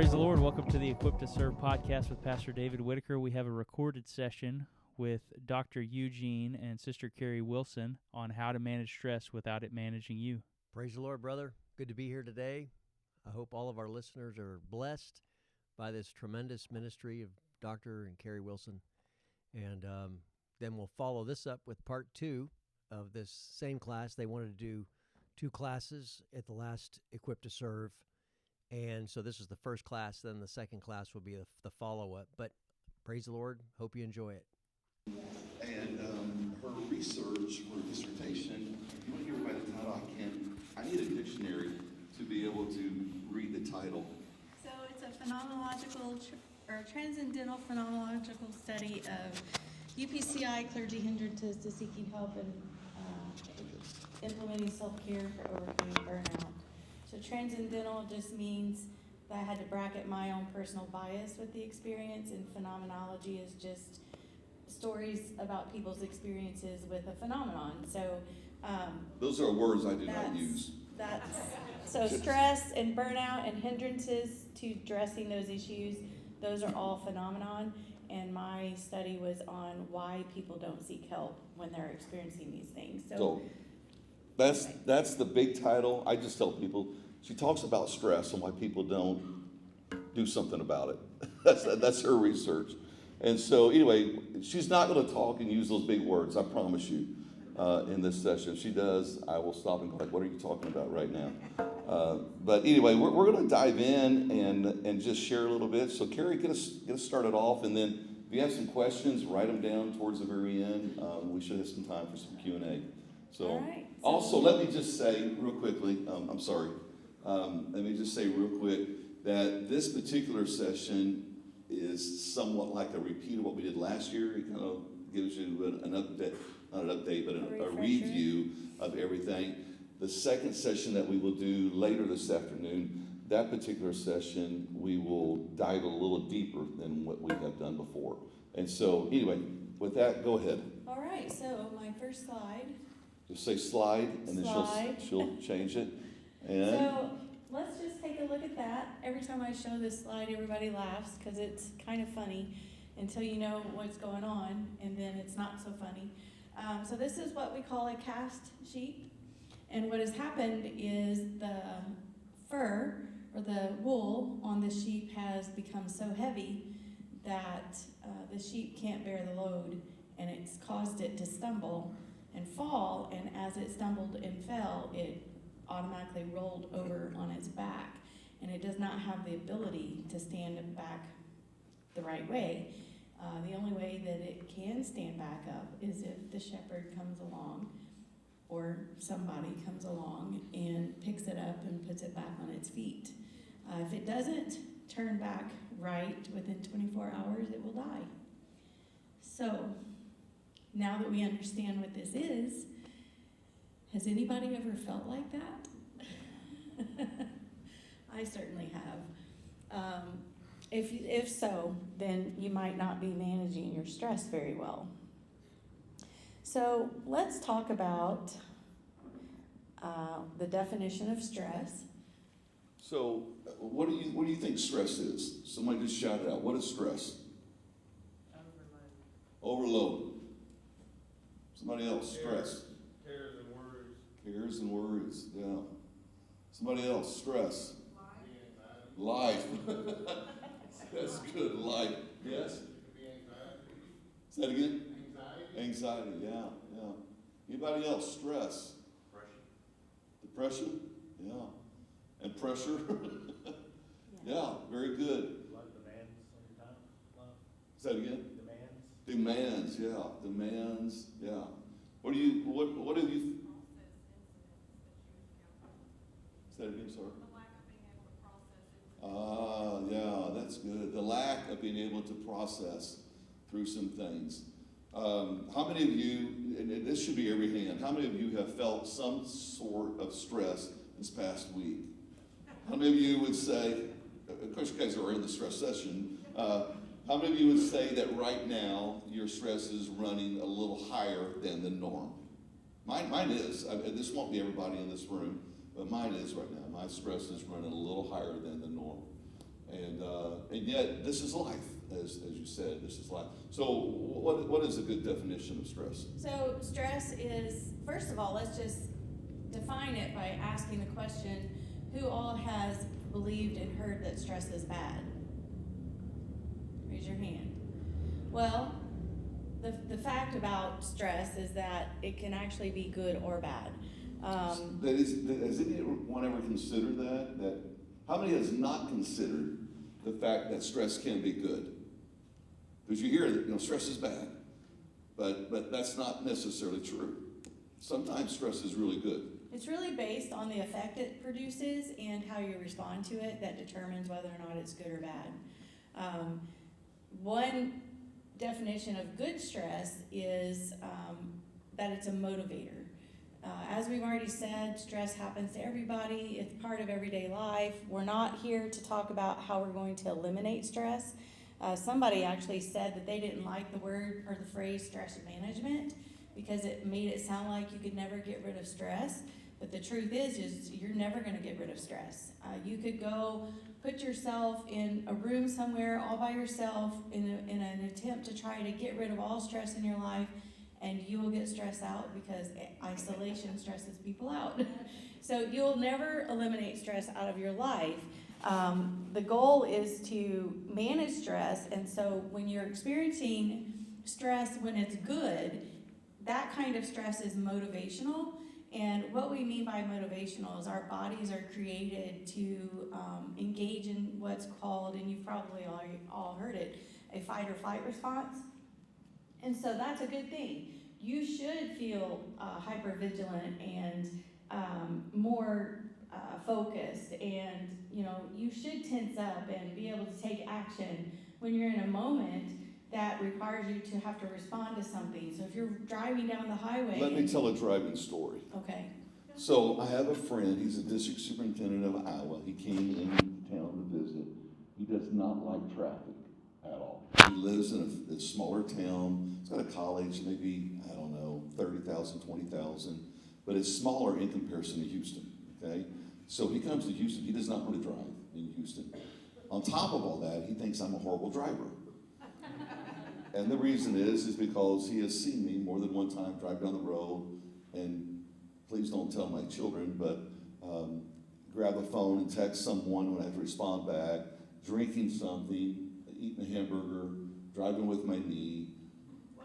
Praise the Lord. Welcome to the Equipped to Serve podcast with Pastor David Whitaker. We have a recorded session with Dr. Eugene and Sister Kerri Wilson on how to manage stress without it managing you. Praise the Lord, brother. Good to be here today. I hope all of our listeners are blessed by this tremendous ministry of Dr. and Kerri Wilson. And then we'll follow this up with part 2 of this same class. They wanted to do 2 classes at the last Equipped to Serve. And so this is the first class, then the second class will be the follow-up. But praise the Lord. Hope you enjoy it. And her research for dissertation, if you want to hear by the title, I need a dictionary to be able to read the title. So it's a phenomenological or transcendental phenomenological study of UPCI clergy hindrances to seeking help and implementing self-care for overcoming burnout. So transcendental just means that I had to bracket my own personal bias with the experience, and phenomenology is just stories about people's experiences with a phenomenon. So those are words I do not use. So stress and burnout and hindrances to addressing those issues, those are all phenomenon. And my study was on why people don't seek help when they're experiencing these things. So that's the big title. I just tell people, she talks about stress and why people don't do something about it. That's her research. And so anyway, she's not going to talk and use those big words, I promise you, in this session. If she does, I will stop and go like, what are you talking about right now? But anyway, we're going to dive in and just share a little bit. So Kerri, get us started off, and then if you have some questions, write them down towards the very end. We should have some time for some Q&A. So right. Also, let me just say real quickly, I'm sorry, let me just say real quick that this particular session is somewhat like a repeat of what we did last year. It kind of gives you an update, not an update, but a review of everything. The second session that we will do later this afternoon, that particular session, we will dive a little deeper than what we have done before. And so, anyway, with that, go ahead. All right, so my first slide. Just say slide, and then she'll change it. And So let's just take a look at that. Every time I show this slide, everybody laughs because it's kind of funny until you know what's going on, and then it's not so funny. So this is what we call a cast sheep. And what has happened is the fur or the wool on the sheep has become so heavy that the sheep can't bear the load, and it's caused it to stumble and fall, and as it stumbled and fell, it automatically rolled over on its back, and it does not have the ability to stand back the right way. The only way that it can stand back up is if the shepherd comes along or somebody comes along and picks it up and puts it back on its feet. If it doesn't turn back right within 24 hours, it will die. So now that we understand what this is, has anybody ever felt like that? I certainly have. If so, then you might not be managing your stress very well. So let's talk about the definition of stress. so, what do you think stress is? Somebody just shout it out. What is stress? Overload. Somebody else. Stress. Cares and worries. Cares and worries. Yeah. Somebody else. Stress. Life. That's good. Life. Yes. Say that again. Anxiety. Yeah. Anybody else? Stress. Depression. Yeah. And pressure. Yeah. Very good. Demands on your time. Say that again. Demands. Demands. Yeah. Demands. Yeah. What have you? Say that again. Sorry. Yeah, that's good. The lack of being able to process through some things. How many of you, and this should be every hand, how many of you have felt some sort of stress this past week? How many of you would say, of course you guys are in the stress session, how many of you would say that right now your stress is running a little higher than the norm? Mine is. This won't be everybody in this room, but mine is right now. My stress is running a little higher than the norm. And yet, this is life, as you said, this is life. So what is a good definition of stress? So stress is, first of all, let's just define it by asking the question, who all has believed and heard that stress is bad? Raise your hand. Well, the fact about stress is that it can actually be good or bad. Has anyone ever considered that? How many has not considered the fact that stress can be good? Because you hear that stress is bad, but that's not necessarily true. Sometimes stress is really good. It's really based on the effect it produces and how you respond to it that determines whether or not it's good or bad. One definition of good stress is that it's a motivator. As we've already said, stress happens to everybody. It's part of everyday life. We're not here to talk about how we're going to eliminate stress. Somebody actually said that they didn't like the word or the phrase stress management because it made it sound like you could never get rid of stress. But the truth is you're never going to get rid of stress. You could go put yourself in a room somewhere all by yourself in an attempt to try to get rid of all stress in your life, and you will get stressed out because isolation stresses people out. So you'll never eliminate stress out of your life. The goal is to manage stress, and so when you're experiencing stress when it's good, that kind of stress is motivational. And what we mean by motivational is our bodies are created to engage in what's called, and you've probably all heard it, a fight or flight response. And so that's a good thing. You should feel hypervigilant and more focused, and you should tense up and be able to take action when you're in a moment that requires you to have to respond to something. So if you're driving down the highway... Let me tell a driving story. Okay. So I have a friend, he's a district superintendent of Iowa. He came into town to visit. He does not like traffic at all. He lives in a smaller town. He's got a college, maybe, 30,000, 20,000. But it's smaller in comparison to Houston, okay? So he comes to Houston. He does not want to drive in Houston. On top of all that, he thinks I'm a horrible driver. And the reason is because he has seen me more than one time drive down the road, and please don't tell my children, but grab a phone and text someone when I have to respond back, drinking something, eating a hamburger, driving with my knee.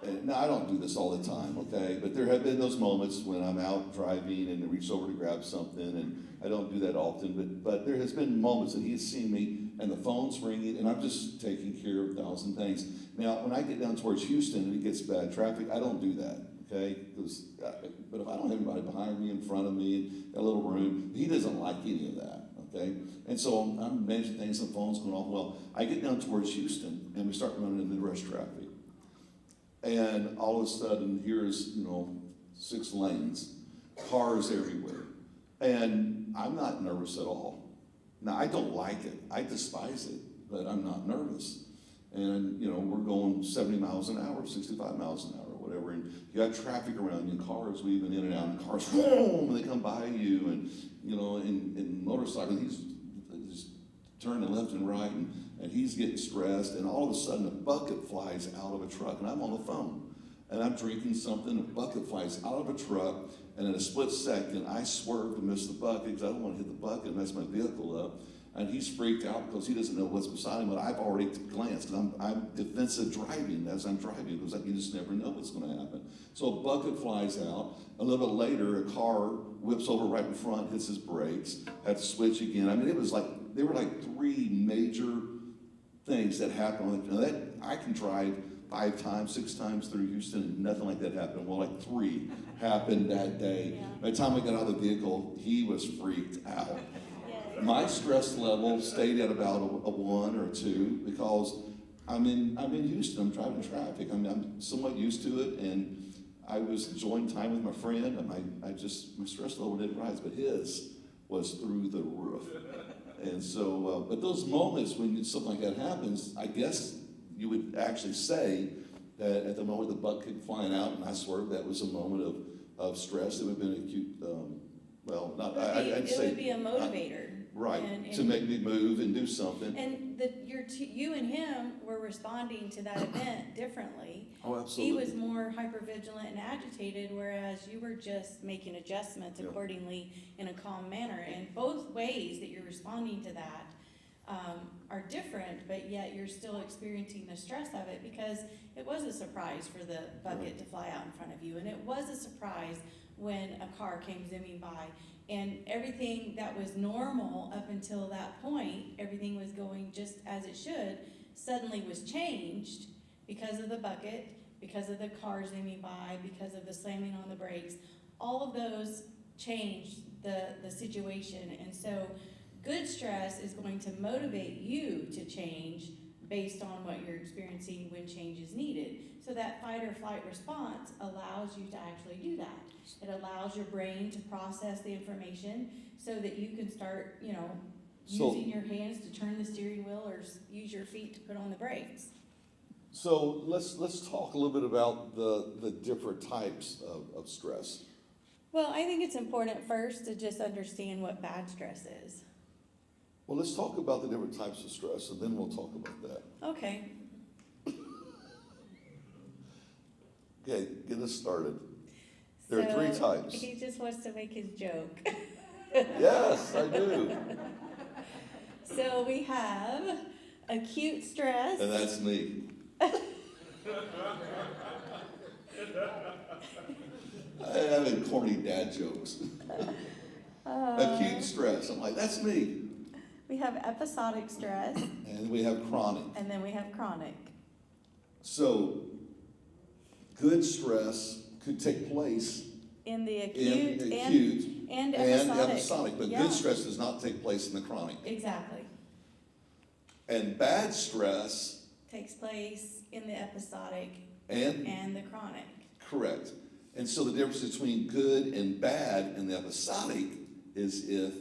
And now, I don't do this all the time, okay? But there have been those moments when I'm out driving and I reach over to grab something, and I don't do that often, but there has been moments that he has seen me and the phone's ringing, and I'm just taking care of 1,000 things. Now, when I get down towards Houston and it gets bad traffic, I don't do that, okay? But if I don't have anybody behind me, in front of me, in a little room, he doesn't like any of that, okay? And so I'm managing things, the phone's going off. Well, I get down towards Houston, and we start running into rush traffic. And all of a sudden, here's, 6 lanes, cars everywhere. And I'm not nervous at all. Now, I don't like it. I despise it, but I'm not nervous. And, we're going 70 miles an hour, 65 miles an hour, whatever. And you got traffic around you, and cars weaving in and out, and cars, boom, they come by you. And, in motorcycles, he's just turning left and right, and he's getting stressed. And all of a sudden, a bucket flies out of a truck, and I'm on the phone. And I'm drinking something, a bucket flies out of a truck, and in a split second, I swerve to miss the bucket because I don't want to hit the bucket and mess my vehicle up. And he's freaked out because he doesn't know what's beside him, but I've already glanced, because I'm defensive driving as I'm driving, because you just never know what's going to happen. So a bucket flies out. A little bit later, a car whips over right in front, hits his brakes, had to switch again. I mean, there were like 3 major things that happened. Now I can drive 5 times, 6 times through Houston, and nothing like that happened. Well, like 3 happened that day. Yeah. By the time we got out of the vehicle, he was freaked out. My stress level stayed at about a 1 or 2 because I'm in Houston. I'm driving traffic. I'm somewhat used to it, and I was enjoying time with my friend, and my stress level didn't rise, but his was through the roof. And so, but those moments when something like that happens, I guess you would actually say that at the moment the butt came flying out and I swerved, that was a moment of stress. It would have been acute. I'd say it would be a motivator. Right, And to make me move and do something. And you and him were responding to that event differently. Oh, He absolutely. was more hypervigilant and agitated, whereas you were just making adjustments Yeah. accordingly in a calm manner. And both ways that you're responding to that are different, but yet you're still experiencing the stress of it, because it was a surprise for the bucket to fly out in front of you, and it was a surprise when a car came zooming by. And everything that was normal up until that point, everything was going just as it should, suddenly was changed because of the bucket, because of the car zooming by, because of the slamming on the brakes. All of those changed the situation. And so good stress is going to motivate you to change based on what you're experiencing when change is needed. So that fight or flight response allows you to actually do that. It allows your brain to process the information so that you can start, using your hands to turn the steering wheel or use your feet to put on the brakes. So let's talk a little bit about the different types of stress. Well, I think it's important first to just understand what bad stress is. Well, let's talk about the different types of stress, and then we'll talk about that. Okay. Okay, get us started. There are three types. He just wants to make his joke. Yes, I do. So we have acute stress. And that's me. I have corny dad jokes. Acute stress. I'm like, that's me. We have episodic stress. And we have chronic. And then we have chronic. So, good stress could take place In the acute, and and episodic. episodic, but Yeah. good stress does not take place in the chronic. Exactly. And bad stress Takes place in the episodic and and the chronic. correct. And so the difference between good and bad in the episodic is if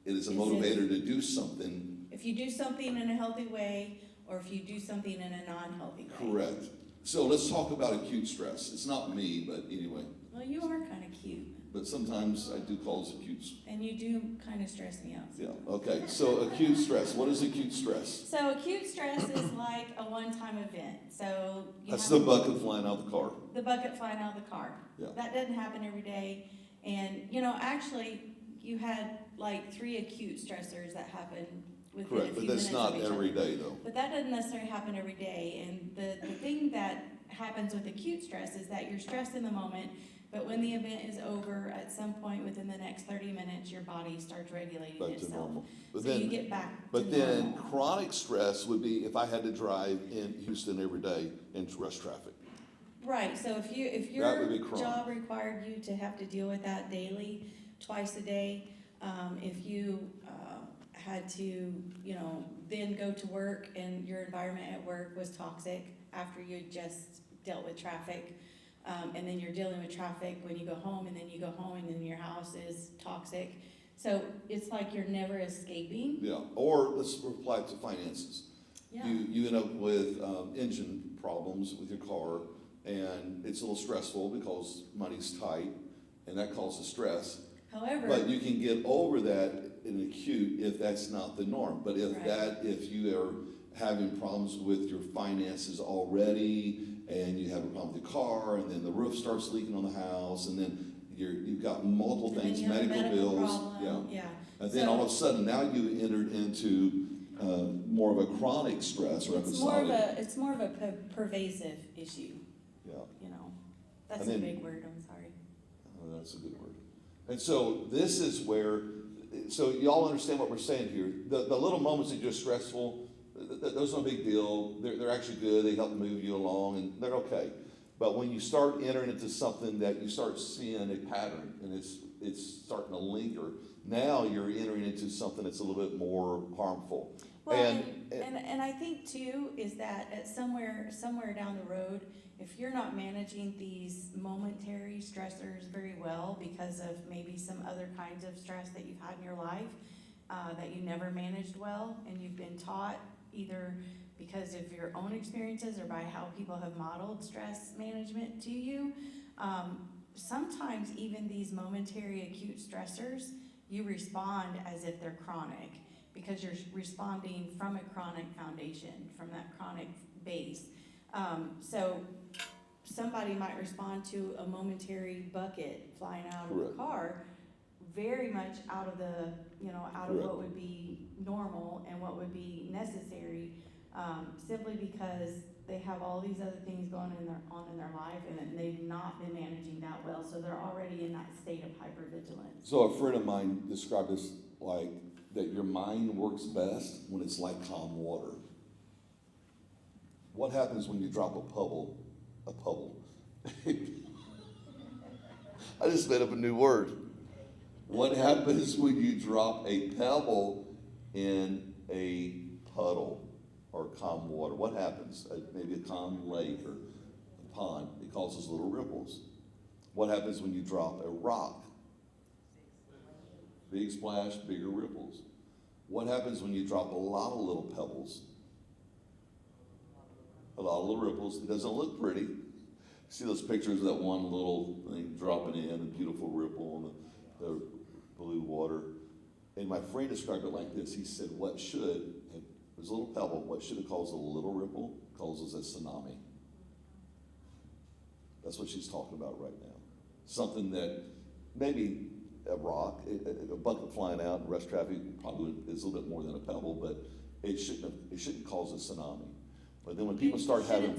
it is a motivator to do something. If you do something in a healthy way, or if you do something in a non-healthy way. Correct. So let's talk about acute stress. It's not me, but anyway. Well, you are kind of cute. But sometimes I do call it acute. And you do kind of stress me out. Yeah, okay. So acute stress. What is acute stress? So acute stress is like a one-time event. So you That's have the bucket flying out the car. the bucket flying out of the car. Yeah. That doesn't happen every day. And, actually, you had like 3 acute stressors that happen within Correct, a but few that's minutes not of each every other. day though. But that doesn't necessarily happen every day. And the thing that happens with acute stress is that you're stressed in the moment, but when the event is over, at some point within the next 30 minutes, your body starts regulating Back to itself. normal. But So then, you get back to but then normal. chronic stress would be if I had to drive in Houston every day in rush traffic. Right, so if That would be your chronic. job required you to have to deal with that daily, twice a day, if you had to, then go to work and your environment at work was toxic after you just dealt with traffic, and then you're dealing with traffic when you go home, and then you go home and then your house is toxic. So it's like you're never escaping. Yeah, or let's apply it to finances. Yeah. You end up with engine problems with your car, and it's a little stressful because money's tight, and that causes stress. However, But you can get over that in acute if that's not the norm. But if Right. if you are having problems with your finances already, and you have a problem with your car, and then the roof starts leaking on the house, and then you've got multiple and then things, you have a medical medical bills, problem, yeah. and then So- all of a sudden now you entered into more of a chronic stress or It's more episodic. of a pervasive issue, Yeah, That's And a then- big word, I'm sorry. that's a good word. And so this is where, so y'all understand what we're saying here. The little moments that you're stressful, those are no big deal. They're actually good. They help move you along, and they're okay. But when you start entering into something that you start seeing a pattern, and it's starting to linger, now you're entering into something that's a little bit more harmful. Well, And- and I think too, is that at somewhere down the road, if you're not managing these momentary stressors very well because of maybe some other kinds of stress that you've had in your life, that you never managed well, and you've been taught either because of your own experiences or by how people have modeled stress management to you, sometimes even these momentary acute stressors you respond as if they're chronic because you're responding from a chronic foundation, from that chronic base. So somebody might respond to a momentary bucket flying out of Correct. the car very much out of the, out of Correct. what would be normal and what would be necessary, simply because they have all these other things going on in their life, and they've not been managing that well, so they're already in that state of hypervigilance. So a friend of mine described this like that your mind works best when it's like calm water. What happens when you drop a pebble? I just made up a new word. What happens when you drop a pebble in a puddle or calm water? What happens? Maybe a calm lake or a pond. It causes little ripples. What happens when you drop a rock? Big splash, bigger ripples. What happens when you drop a lot of little pebbles? A lot of little ripples. It doesn't look pretty. See those pictures of that one little thing dropping in, a beautiful ripple on the blue water. And my friend described it like this. He said, it was a little pebble. What should have caused a little ripple causes a tsunami. That's what she's talking about right now. Something that maybe a rock, a bucket flying out in rush traffic probably is a little bit more than a pebble, but it shouldn't cause a tsunami. But then when people start having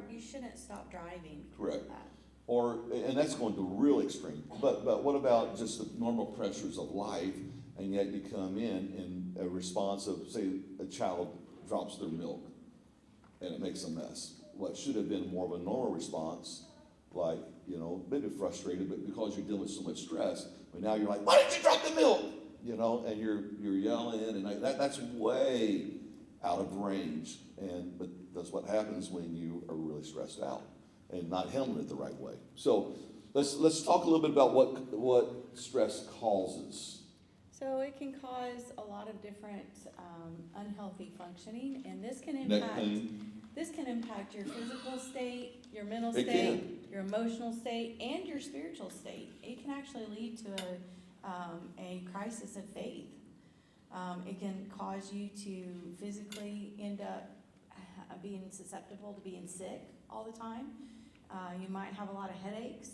You shouldn't stop driving. Correct. That. And that's going to real extreme. But what about just the normal pressures of life, and yet you come in a response of, say, a child drops their milk, and it makes a mess. What should have been more of a normal response, like, maybe frustrated, but because you're dealing with so much stress, but now you're like, why did you drop the milk? And you're yelling, and that's way out of range. But that's what happens when you are really stressed out and not handling it the right way. So let's talk a little bit about what stress causes. So it can cause a lot of different unhealthy functioning, and this can Neck impact pain. This can impact your physical state, your mental It state, can. your emotional state, and your spiritual state. It can actually lead to a crisis of faith. It can cause you to physically end up being susceptible to being sick all the time. You might have a lot of headaches.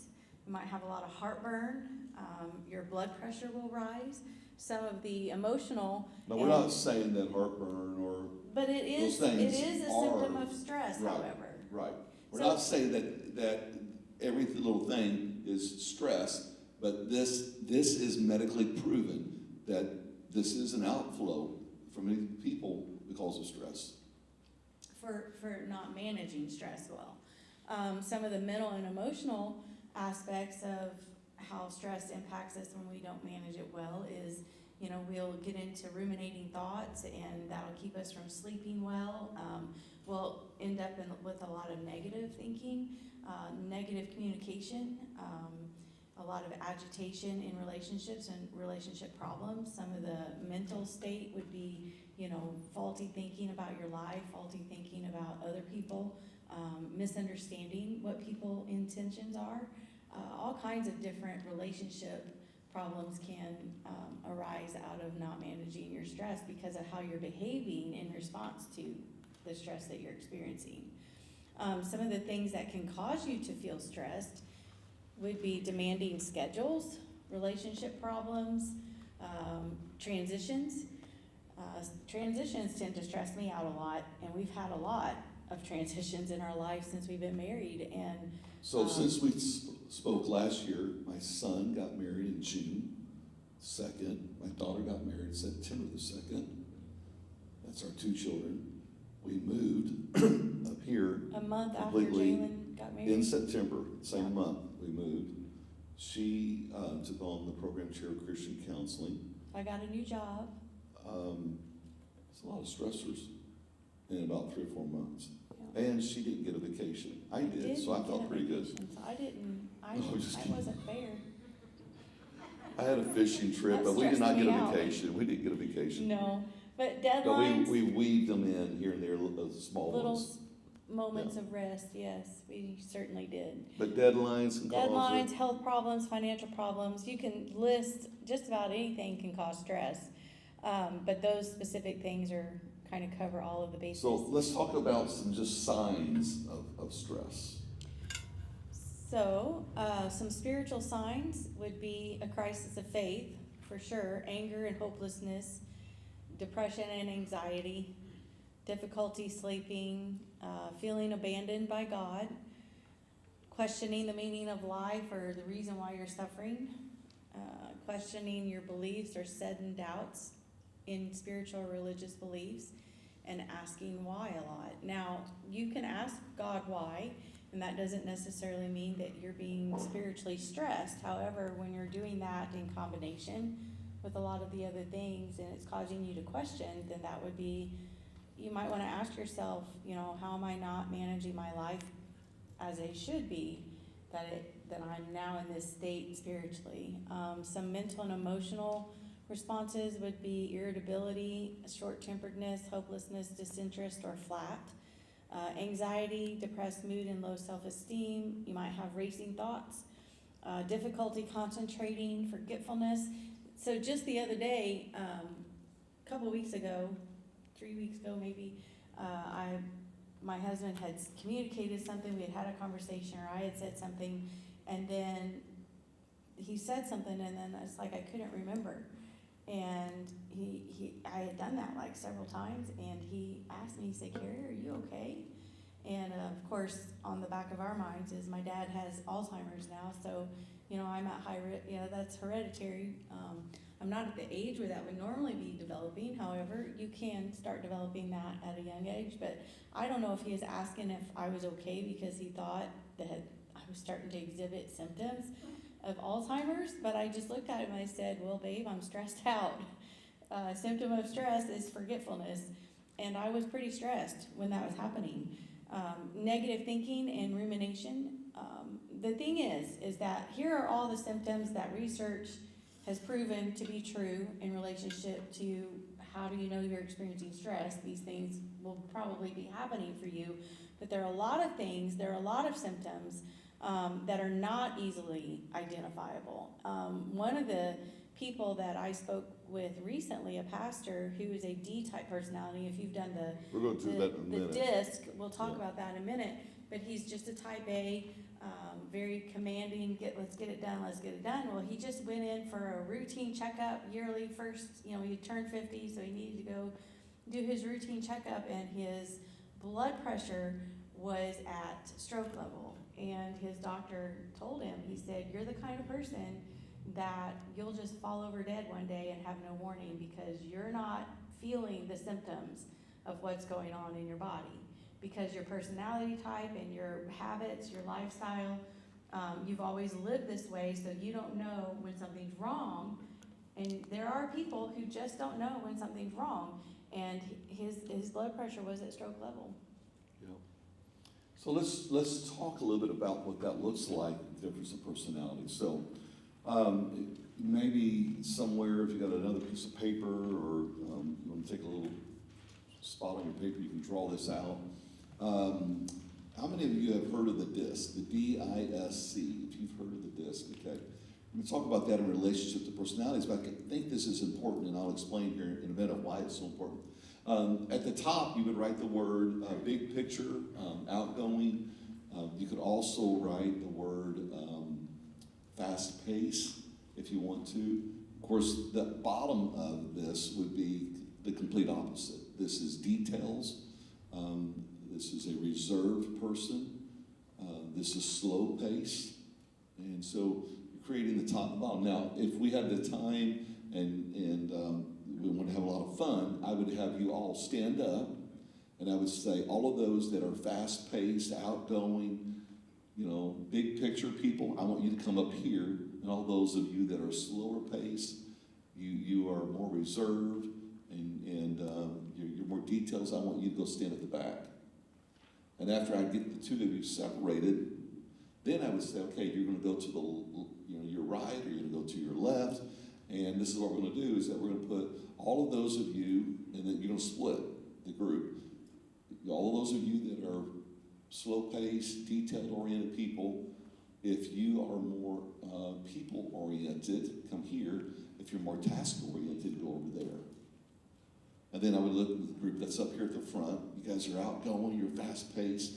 You might have a lot of heartburn. Your blood pressure will rise. Some of the emotional. Now, we're not saying that heartburn or But it is those things a symptom of stress, right, however. Right. We're So- not saying that every little thing is stress, but this is medically proven that this is an outflow for many people because of stress. For not managing stress well. Some of the mental and emotional aspects of how stress impacts us when we don't manage it well is, we'll get into ruminating thoughts, and that'll keep us from sleeping well. We'll end up with a lot of negative thinking, negative communication, a lot of agitation in relationships and relationship problems. Some of the mental state would be, faulty thinking about your life, faulty thinking about other people, misunderstanding what people's intentions are. All kinds of different relationship problems can arise out of not managing your stress because of how you're behaving in response to the stress that you're experiencing. Some of the things that can cause you to feel stressed would be demanding schedules, relationship problems, transitions. Transitions tend to stress me out a lot, and we've had a lot of transitions in our life since we've been married. And So since we spoke last year, my son got married in June 2nd. My daughter got married September the 2nd. That's our two children. We moved up here a month after completely Jalen got married. in September, same Yeah. month we moved. She took on the program chair of Christian counseling. I got a new job. It's a lot of stressors in about 3 or 4 months. Yeah. And she didn't get a vacation. I did, so I Didn't felt get a pretty good. vacation, So I didn't. No, just That kidding. wasn't fair. I had a fishing trip, That but we did not stressed get me a out. vacation. We didn't get a vacation. No, but But deadlines. we weaved them in here and there, small little ones. moments Yeah. of rest, yes, we certainly did. But deadlines can cause Deadlines, it. health problems, financial problems, you can list just about anything can cause stress. But those specific things are kind of cover all of the bases. So let's talk about some just signs of stress. So, some spiritual signs would be a crisis of faith, for sure, anger and hopelessness, depression and anxiety, difficulty sleeping, feeling abandoned by God, questioning the meaning of life or the reason why you're suffering, questioning your beliefs or sudden doubts in spiritual or religious beliefs, and asking why a lot. Now, you can ask God why, and that doesn't necessarily mean that you're being spiritually stressed. However, when you're doing that in combination with a lot of the other things and it's causing you to question, then that would be, you might want to ask yourself, how am I not managing my life as I should be, that I'm now in this state spiritually. Some mental and emotional responses would be irritability, short-temperedness, hopelessness, disinterest, or flat. Anxiety, depressed mood, and low self-esteem. You might have racing thoughts, difficulty concentrating, forgetfulness. So just the other day, a couple weeks ago, 3 weeks ago maybe, my husband had communicated something, we had had a conversation, or I had said something, and then he said something, and then it's like I couldn't remember. And I had done that like several times, and he asked me, he said, "Kerri, are you okay?" And of course, on the back of our minds is my dad has Alzheimer's now, so I'm at high risk. That's hereditary. I'm not at the age where that would normally be developing. However, you can start developing that at a young age. But I don't know if he was asking if I was okay because he thought that I was starting to exhibit symptoms of Alzheimer's. But I just looked at him and I said, "Well, babe, I'm stressed out. A symptom of stress is forgetfulness." And I was pretty stressed when that was happening. Negative thinking and rumination. The thing is that here are all the symptoms that research has proven to be true in relationship to how do you know you're experiencing stress. These things will probably be happening for you, but there are a lot of things, there are a lot of symptoms that are not easily identifiable. One of the people that I spoke with recently, a pastor who is a D-type personality, if you've done We're going to do that in a minute. DISC, we'll talk about that in a minute, but he's just a type A, very commanding, let's get it done. Well, he just went in for a routine checkup yearly first, he turned 50, so he needed to go do his routine checkup, and his blood pressure was at stroke level. And his doctor told him, he said, "You're the kind of person that you'll just fall over dead one day and have no warning because you're not feeling the symptoms of what's going on in your body. Because your personality type and your habits, your lifestyle, you've always lived this way, so you don't know when something's wrong." And there are people who just don't know when something's wrong. And his blood pressure was at stroke level. Yeah. So let's talk a little bit about what that looks like, the difference of personality. So maybe somewhere, if you got another piece of paper, or you want to take a little spot on your paper, you can draw this out. How many of you have heard of the DISC, the D-I-S-C, if you've heard of the DISC, okay? We're going to talk about that in relationship to personalities, but I think this is important, and I'll explain here in a minute why it's so important. At the top, you would write the word big picture, outgoing. You could also write the word fast pace, if you want to. Of course, the bottom of this would be the complete opposite. This is details. This is a reserved person. This is slow pace. And so you're creating the top and bottom. Now, if we had the time and we want to have a lot of fun, I would have you all stand up, and I would say all of those that are fast paced, outgoing, big picture people, I want you to come up here. And all those of you that are slower paced, you are more reserved, and you're more details, I want you to go stand at the back. And after I get the two of you separated, then I would say, okay, you're going to go to your right, or you're going to go to your left. And this is what we're going to do, is that we're going to put all of those of you, and then you're going to split the group. All of those of you that are slow-paced, detail-oriented people. If you are more people-oriented, come here. If you're more task-oriented, go over there. And then I would look at the group that's up here at the front. You guys are outgoing, you're fast-paced,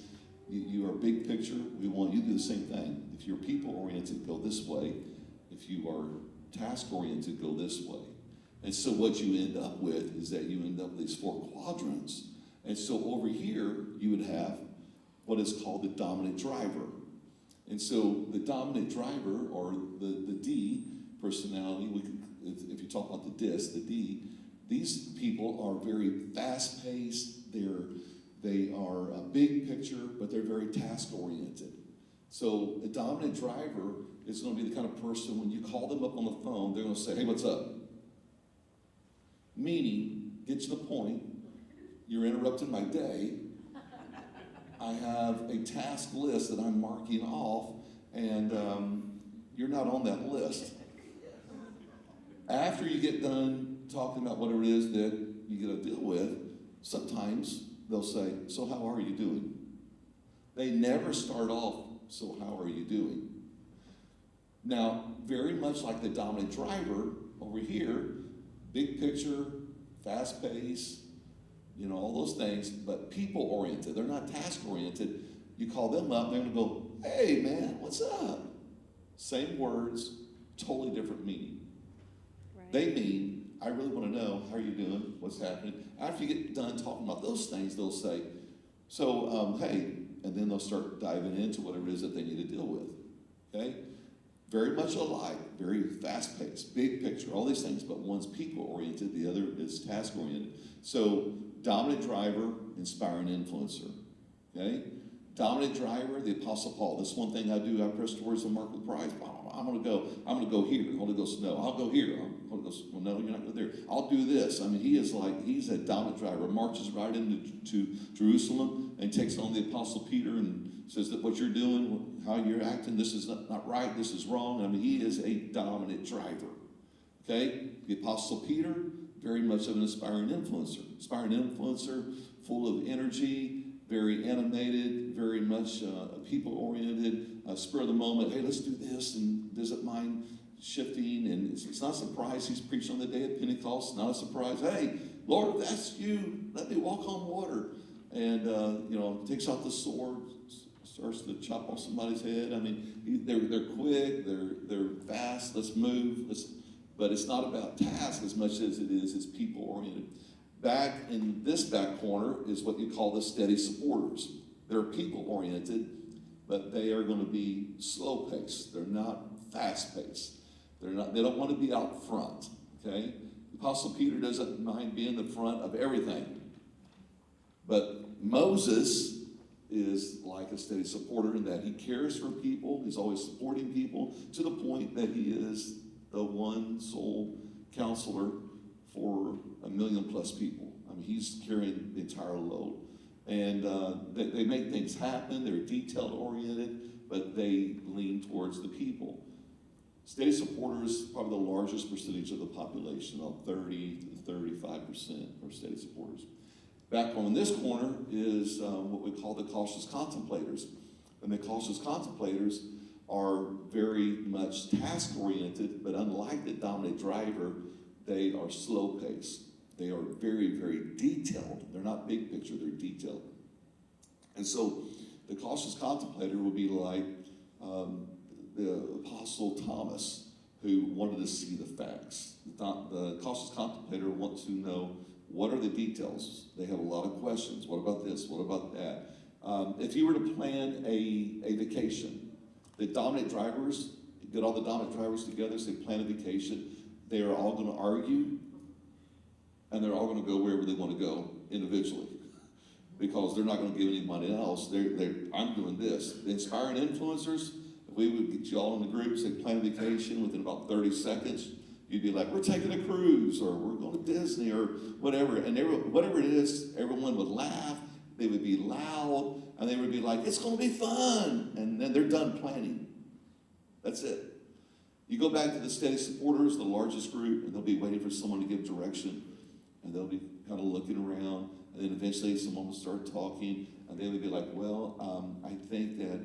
you are big picture. We want you to do the same thing. If you're people-oriented, go this way. If you are task-oriented, go this way. And so what you end up with is that you end up with these 4 quadrants. And so over here, you would have what is called the dominant driver. And so the dominant driver, or the D personality, if you talk about the DIS, the D, these people are very fast-paced. They are a big picture, but they're very task-oriented. So a dominant driver is going to be the kind of person, when you call them up on the phone, they're going to say, hey, what's up? Meaning, get to the point, you're interrupting my day. I have a task list that I'm marking off, and you're not on that list. After you get done talking about whatever it is that you got to deal with, sometimes they'll say, so how are you doing? They never start off, so how are you doing? Now, very much like the dominant driver over here, big picture, fast pace, all those things, but people-oriented. They're not task-oriented. You call them up, they're going to go, hey, man, what's up? Same words, totally different meaning. Right. They mean, I really want to know, how are you doing? What's happening? After you get done talking about those things, they'll say, so, hey, and then they'll start diving into whatever it is that they need to deal with, okay? Very much alike, very fast-paced, big picture, all these things, but one's people-oriented, the other is task-oriented. So, dominant driver, inspiring influencer, okay? Dominant driver, the Apostle Paul. This one thing I do, I press towards the mark with prize. I'm going to go here. Holy Ghost, no. I'll go here. Holy Ghost, well, no, you're not going there. I'll do this. I mean, he's a dominant driver. Marches right into Jerusalem and takes on the Apostle Peter and says that what you're doing, how you're acting, this is not right, this is wrong. I mean, he is a dominant driver, okay? The Apostle Peter, very much of an inspiring influencer. Inspiring influencer, full of energy, very animated, very much people-oriented, spur of the moment. Hey, let's do this, and doesn't mind shifting. And it's not a surprise he's preached on the day of Pentecost. Not a surprise. Hey, Lord, if that's you, let me walk on water. And takes out the sword, starts to chop off somebody's head. I mean, they're quick, they're fast. Let's move. But it's not about task as much as it is people-oriented. Back in this back corner is what you call the steady supporters. They're people-oriented, but they are going to be slow-paced. They're not fast-paced. They don't want to be out front, okay? The Apostle Peter doesn't mind being the front of everything. But Moses is like a steady supporter in that he cares for people. He's always supporting people to the point that he is the one sole counselor for 1 million plus people. I mean, he's carrying the entire load. And they make things happen. They're detail-oriented, but they lean towards the people. Steady supporters, probably the largest percentage of the population, about 30 to 35% are steady supporters. Back on this corner is what we call the cautious contemplators. And the cautious contemplators are very much task-oriented, but unlike the dominant driver, they are slow-paced. They are very, very detailed. They're not big picture, they're detailed. And so the cautious contemplator would be like the Apostle Thomas, who wanted to see the facts. The cautious contemplator wants to know, what are the details? They have a lot of questions. What about this? What about that? If you were to plan a vacation, the dominant drivers, get all the dominant drivers together, say plan a vacation, they are all going to argue, and they're all going to go wherever they want to go individually, because they're not going to give anybody else. I'm doing this. The inspiring influencers, if we would get you all in the group, say plan a vacation, within about 30 seconds, you'd be like, we're taking a cruise, or we're going to Disney, or whatever. And whatever it is, everyone would laugh, they would be loud, and they would be like, it's going to be fun. And then they're done planning. That's it. You go back to the steady supporters, the largest group, and they'll be waiting for someone to give direction, and they'll be kind of looking around, and then eventually someone would start talking, and they would be like, well, I think that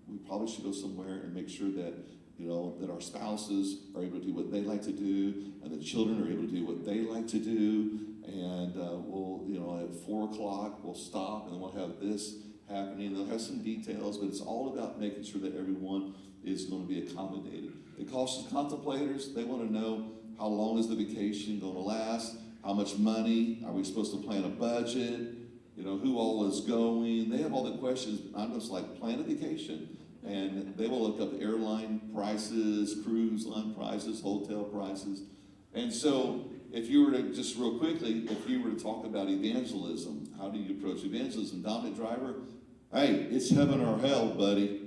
we probably should go somewhere and make sure that, that our spouses are able to do what they like to do, and the children are able to do what they like to do, and we'll, at 4 o'clock, we'll stop, and then we'll have this happening. They'll have some details, but it's all about making sure that everyone is going to be accommodated. The cautious contemplators, they want to know, how long is the vacation going to last? How much money? Are we supposed to plan a budget? Who all is going? They have all the questions. I'm just like, plan a vacation. And they will look up airline prices, cruise line prices, hotel prices. And so if you were to, just real quickly, if you were to talk about evangelism, how do you approach evangelism? Dominant driver, hey, it's heaven or hell, buddy.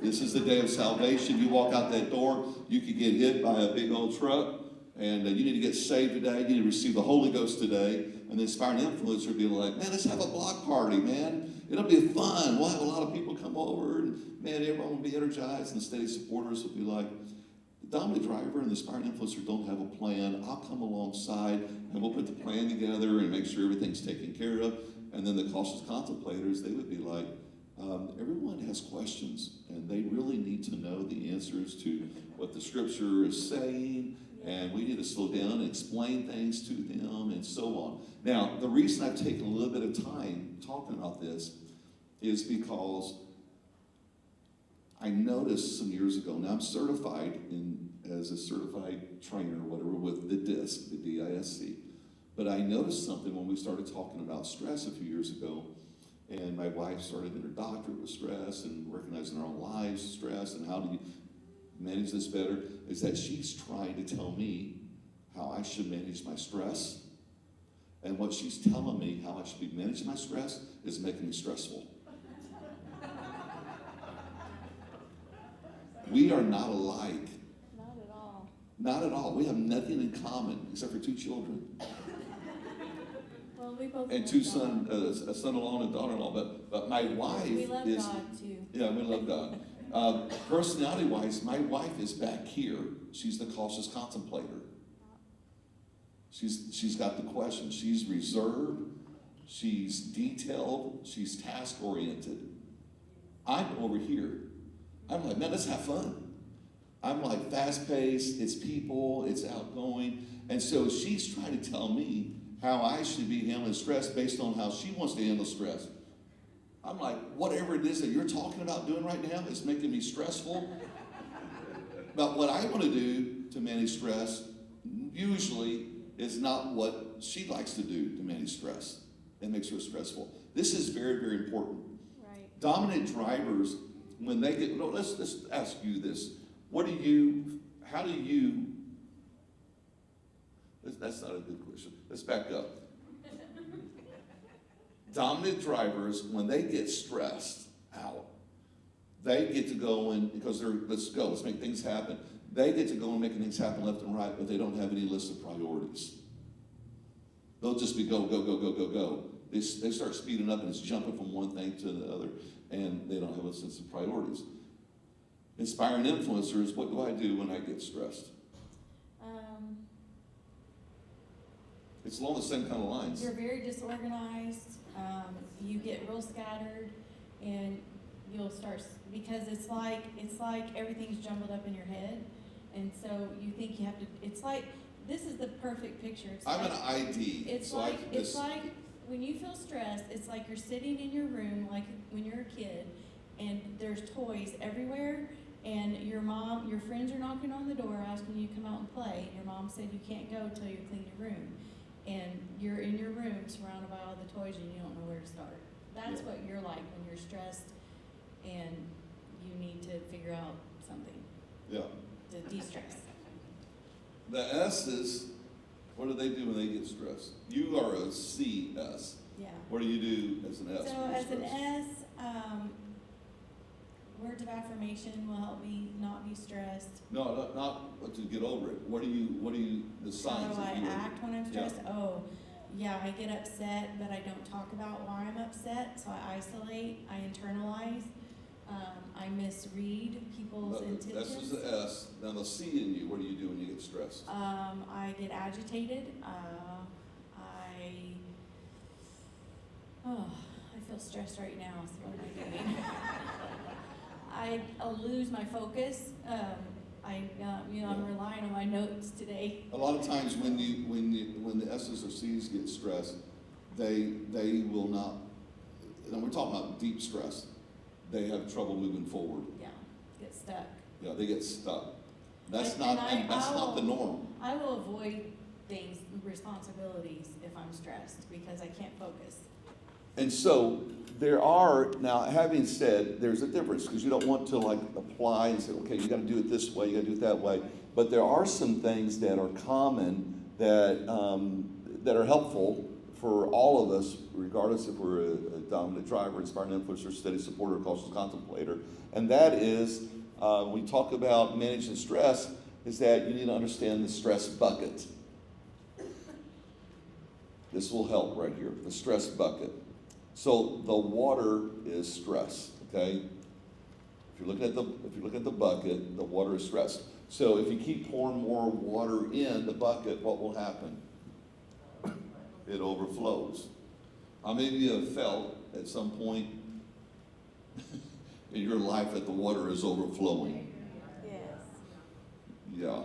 This is the day of salvation. You walk out that door, you could get hit by a big old truck, and you need to get saved today. You need to receive the Holy Ghost today. And the inspiring influencer would be like, man, let's have a block party, man. It'll be fun. We'll have a lot of people come over, and man, everyone will be energized, and the steady supporters will be like, the dominant driver and the inspiring influencer don't have a plan. I'll come alongside, and we'll put the plan together and make sure everything's taken care of. And then the cautious contemplators, they would be like, everyone has questions, and they really need to know the answers to what the scripture is saying, and we need to slow down and explain things to them, and so on. Now, the reason I've taken a little bit of time talking about this is because I noticed some years ago, now I'm certified as a certified trainer, whatever, with the DISC, the D-I-S-C, but I noticed something when we started talking about stress a few years ago. And my wife started in her doctorate with stress and recognizing our own lives, stress, and how do you manage this better, is that she's trying to tell me how I should manage my stress. And what she's telling me how I should be managing my stress is making me stressful. We are not alike. Not at all. Not at all. We have nothing in common except for 2 children. Well, we both And love 2 God. sons, a son-in-law and a daughter-in-law. But my wife We love is... God, too. Yeah, we love God. Personality-wise, my wife is back here. She's the cautious contemplator. She's got the questions. She's reserved. She's detailed. She's task-oriented. I'm over here. I'm like, man, let's have fun. I'm like fast-paced. It's people. It's outgoing. And so she's trying to tell me how I should be handling stress based on how she wants to handle stress. I'm like, whatever it is that you're talking about doing right now is making me stressful. But what I want to do to manage stress usually is not what she likes to do to manage stress. It makes her stressful. This is very, very important. Right. Dominant drivers, when they get, let's ask you this. That's not a good question. Let's back up. Dominant drivers, when they get stressed out, they get to go in, because let's make things happen. They get to go and making things happen left and right, but they don't have any list of priorities. They'll just be go, go, go, go, go, go. They start speeding up and it's jumping from one thing to the other, and they don't have a sense of priorities. Inspiring influencers, what do I do when I get stressed? It's along the same kind of lines. You're very disorganized. You get real scattered, and you'll start, because it's like everything's jumbled up in your head, and so you think you have to. It's like, this is the perfect picture. I'm an ID. It's like when you feel stressed, it's like you're sitting in your room, like when you're a kid, and there's toys everywhere, and your friends are knocking on the door asking you to come out and play, and your mom said you can't go until you clean your room. And you're in your room surrounded by all the toys and you don't know where to start. That's what you're like when you're stressed and you need to figure out something to de-stress. The S's, what do they do when they get stressed? You are a CS. Yeah. What do you do as an S? So as an S, words of affirmation will help me not be stressed. No, not to get over it. What do you, the signs How do that I you act when I'm stressed? Yeah. Oh, yeah, I get upset, but I don't talk about why I'm upset, so I isolate, I internalize, I misread people's intentions. That's just the S. Now the C in you, what do you do when you get stressed? I get agitated, Oh, I feel stressed right now, so what am I doing? I'll lose my focus. I'm relying on my notes today. A lot of times when the S's or C's get stressed, they will not, and we're talking about deep stress, they have trouble moving forward. Yeah, get stuck. Yeah, they get stuck. That's And not the norm. I will avoid things, responsibilities, if I'm stressed because I can't focus. And so there are, now having said, there's a difference because you don't want to like apply and say, okay, you got to do it this way, you got to do it that way. But there are some things that are common that are helpful for all of us, regardless if we're a dominant driver, inspiring influencer, steady supporter, cautious contemplator. And that is, when we talk about managing stress, is that you need to understand the stress bucket. This will help right here, the stress bucket. So the water is stress, okay? If you're looking at the bucket, the water is stress. So if you keep pouring more water in the bucket, what will happen? It overflows. How many of you have felt at some point in your life that the water is overflowing? Yes. Yeah.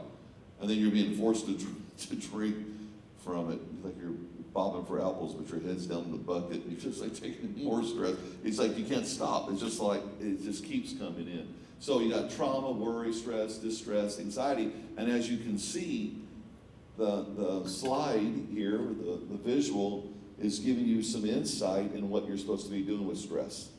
And then you're being forced to drink from it. Like you're bobbing for apples, but your head's down in the bucket. You're just like taking more stress. It's like you can't stop. It's just like, it just keeps coming in. So you got trauma, worry, stress, distress, anxiety. And as you can see, the slide here, the visual, is giving you some insight in what you're supposed to be doing with stress.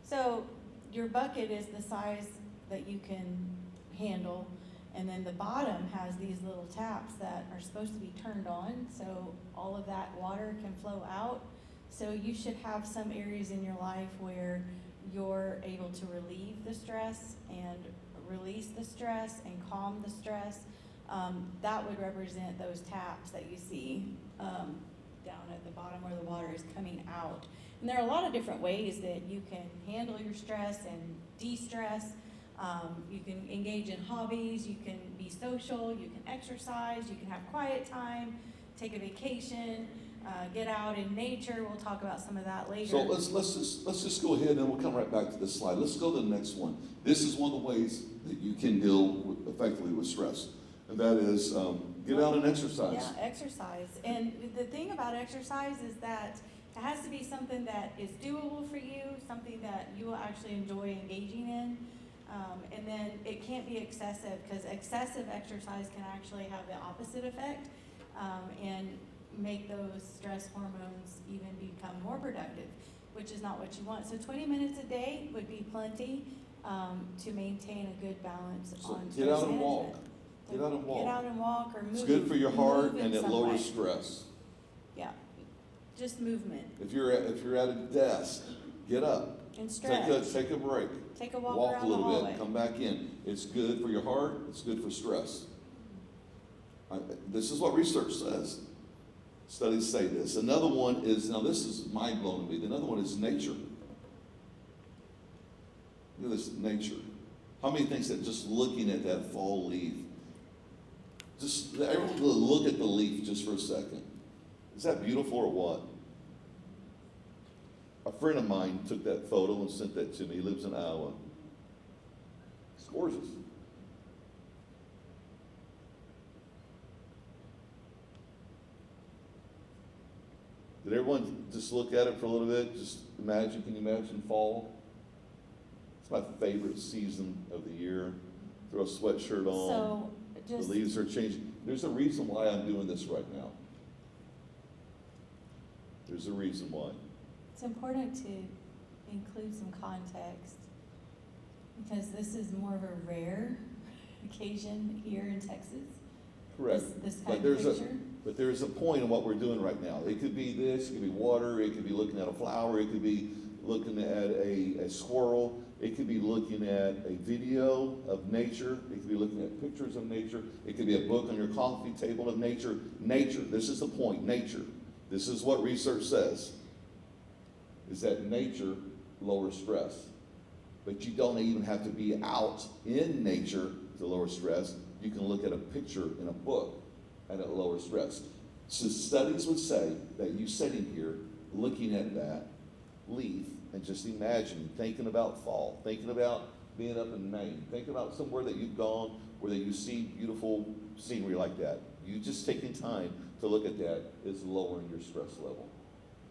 So your bucket is the size that you can handle, and then the bottom has these little taps that are supposed to be turned on, so all of that water can flow out. So you should have some areas in your life where you're able to relieve the stress and release the stress and calm the stress. That would represent those taps that you see down at the bottom where the water is coming out. And there are a lot of different ways that you can handle your stress and de-stress. You can engage in hobbies, you can be social, you can exercise, you can have quiet time, take a vacation, get out in nature. We'll talk about some of that later. So let's just go ahead and we'll come right back to this slide. Let's go to the next one. This is one of the ways that you can deal effectively with stress, and that is get out and exercise. Yeah, exercise. And the thing about exercise is that it has to be something that is doable for you, something that you will actually enjoy engaging in. And then it can't be excessive, because excessive exercise can actually have the opposite effect and make those stress hormones even become more productive, which is not what you want. So 20 minutes a day would be plenty to maintain a good balance So on get stress out and management. walk. So Get out and walk. Get out and walk or move. It's good for your heart move in and it some lowers way. stress. Yeah, just movement If you're at a desk, get up. and stretch. Take a break. Take a walk Walk around a little the hallway. bit. Come back in. It's good for your heart. It's good for stress. This is what research says. Studies say this. Another one is, now this is mind-blowing to me. Another one is nature. Look at this, nature. How many thinks that just looking at that fall leaf, just everyone look at the leaf just for a second. Is that beautiful or what? A friend of mine took that photo and sent that to me. He lives in Iowa. It's gorgeous. Did everyone just look at it for a little bit? Just imagine, can you imagine fall? It's my favorite season of the year. Throw a sweatshirt on. So The just leaves are changing. There's a reason why I'm doing this right now. There's a reason why. it's important to include some context, because this is more of a rare occasion here in Texas. Correct. This But kind there's of picture. But there's a point in what we're doing right now. It could be this, it could be water, it could be looking at a flower, it could be looking at a squirrel, it could be looking at a video of nature, it could be looking at pictures of nature, it could be a book on your coffee table of nature. Nature, this is the point, nature. This is what research says, is that nature lowers stress. But you don't even have to be out in nature to lower stress. You can look at a picture in a book and it lowers stress. So studies would say that you sitting here looking at that leaf and just imagine thinking about fall, thinking about being up in Maine, thinking about somewhere that you've gone where you see beautiful scenery like that. You just taking time to look at that is lowering your stress level.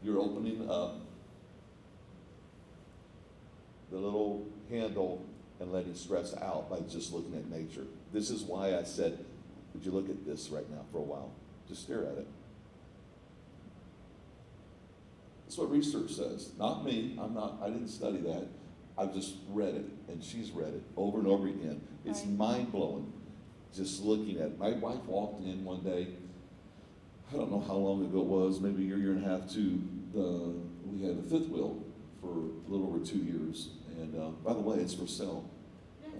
You're opening up the little handle and letting stress out by just looking at nature. This is why I said, would you look at this right now for a while? Just stare at it. That's what research says. Not me. I didn't study that. I've just read it, and she's read it over and over again. It's Right. mind-blowing just looking at it. My wife walked in one day, I don't know how long ago it was, maybe a year and a half to we had a fifth wheel for a little over 2 years. And by the way, it's for sale. Yes.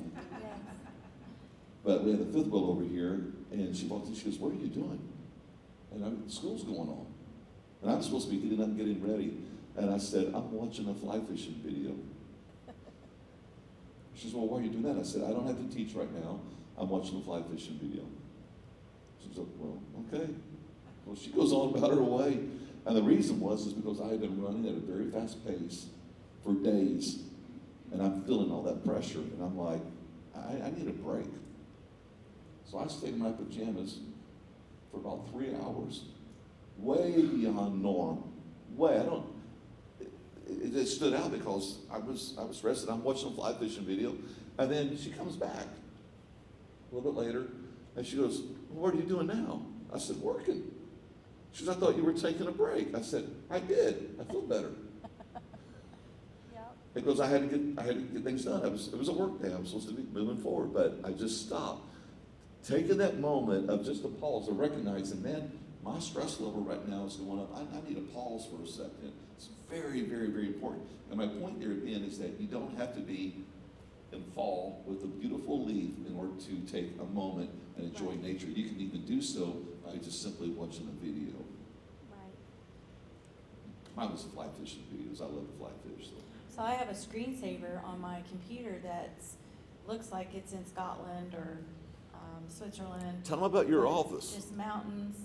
But we had a fifth wheel over here, and she walked in, she goes, what are you doing? And school's going on. And I'm supposed to be getting up and getting ready. And I said, I'm watching a fly fishing video. She says, well, why are you doing that? I said, I don't have to teach right now. I'm watching a fly fishing video. She said, well, okay. Well, she goes on about her way. And the reason is because I had been running at a very fast pace for days. And I'm feeling all that pressure. And I'm like, I need a break. So I stayed in my pajamas for about 3 hours. Way beyond norm. It just stood out because I was stressed. I'm watching a fly fishing video. And then she comes back a little bit later. And she goes, well, what are you doing now? I said, working. She said, I thought you were taking a break. I said, I did. I feel better. Yep. Because I had to get things done. It was a work day. I was supposed to be moving forward, but I just stopped. Taking that moment of just a pause of recognizing, man, my stress level right now is going up. I need a pause for a second. It's very, very, very important. And my point there again is that you don't have to be in fall with a beautiful leaf in order to take a moment and enjoy nature. You can even do so by just simply watching a video. Right. Mine was fly fishing videos. I love to fly fish. So I have a screensaver on my computer that looks like it's in Scotland or Switzerland. Tell them about your office. Just mountains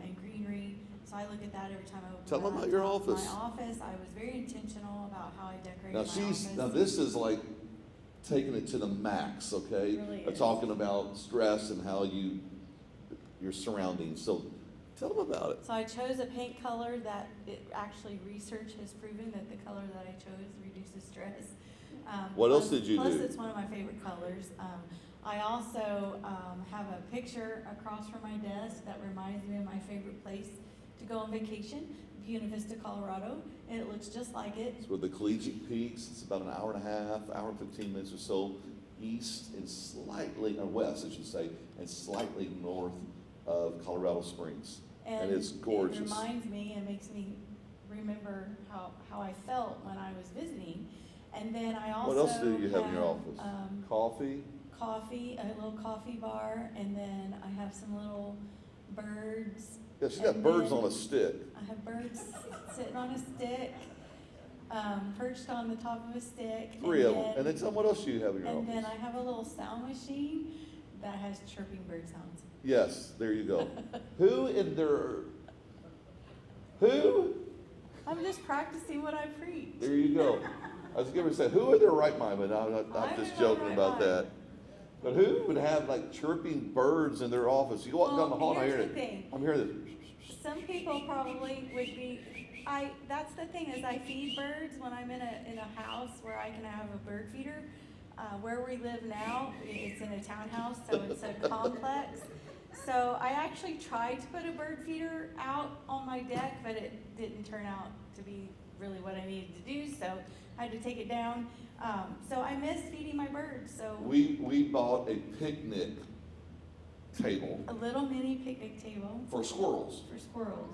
and greenery. So I look at that every time I open Tell my them about your laptop. office. My office, I was very intentional about how I decorated Now my office. now this is like taking it to the max, okay? It really is. Talking about stress and how your surroundings. So tell them about it. So I chose a paint color that research has proven that the color that I chose reduces stress. What else did you plus do? It's one of my favorite colors. I also have a picture across from my desk that reminds me of my favorite place to go on vacation, Buena Vista, Colorado, and it looks just like it. It's with the Collegiate Peaks. It's about an hour and a half, hour and 15 minutes or so east and slightly, or west, I should say, and slightly north of Colorado Springs. And it's gorgeous. It reminds me and makes me remember how I felt when I was visiting. And then I also What else do you have in your office? Coffee, a little coffee bar, and then I have some little birds. Yeah, she's got And birds then on a stick. I have birds sitting on a stick, perched on the top of a stick. 3 of them. And then tell them what else you have in your And office. then I have a little sound machine that has chirping bird sounds. Yes, there you go. Who? I'm just practicing what I preach. There you go. I was going to say, who in their right mind? But I'm just joking about that. But who would have like chirping birds in their office? You go walk down the hall and I hear here's it. the thing. I'm hearing this. Some people probably would be. That's the thing is I feed birds when I'm in a house where I can have a bird feeder. Where we live now, it's in a townhouse, so it's a complex. So I actually tried to put a bird feeder out on my deck, but it didn't turn out to be really what I needed to do. So I had to take it down. So I miss feeding my birds. So We bought a picnic table a little mini picnic table for squirrels. for squirrels.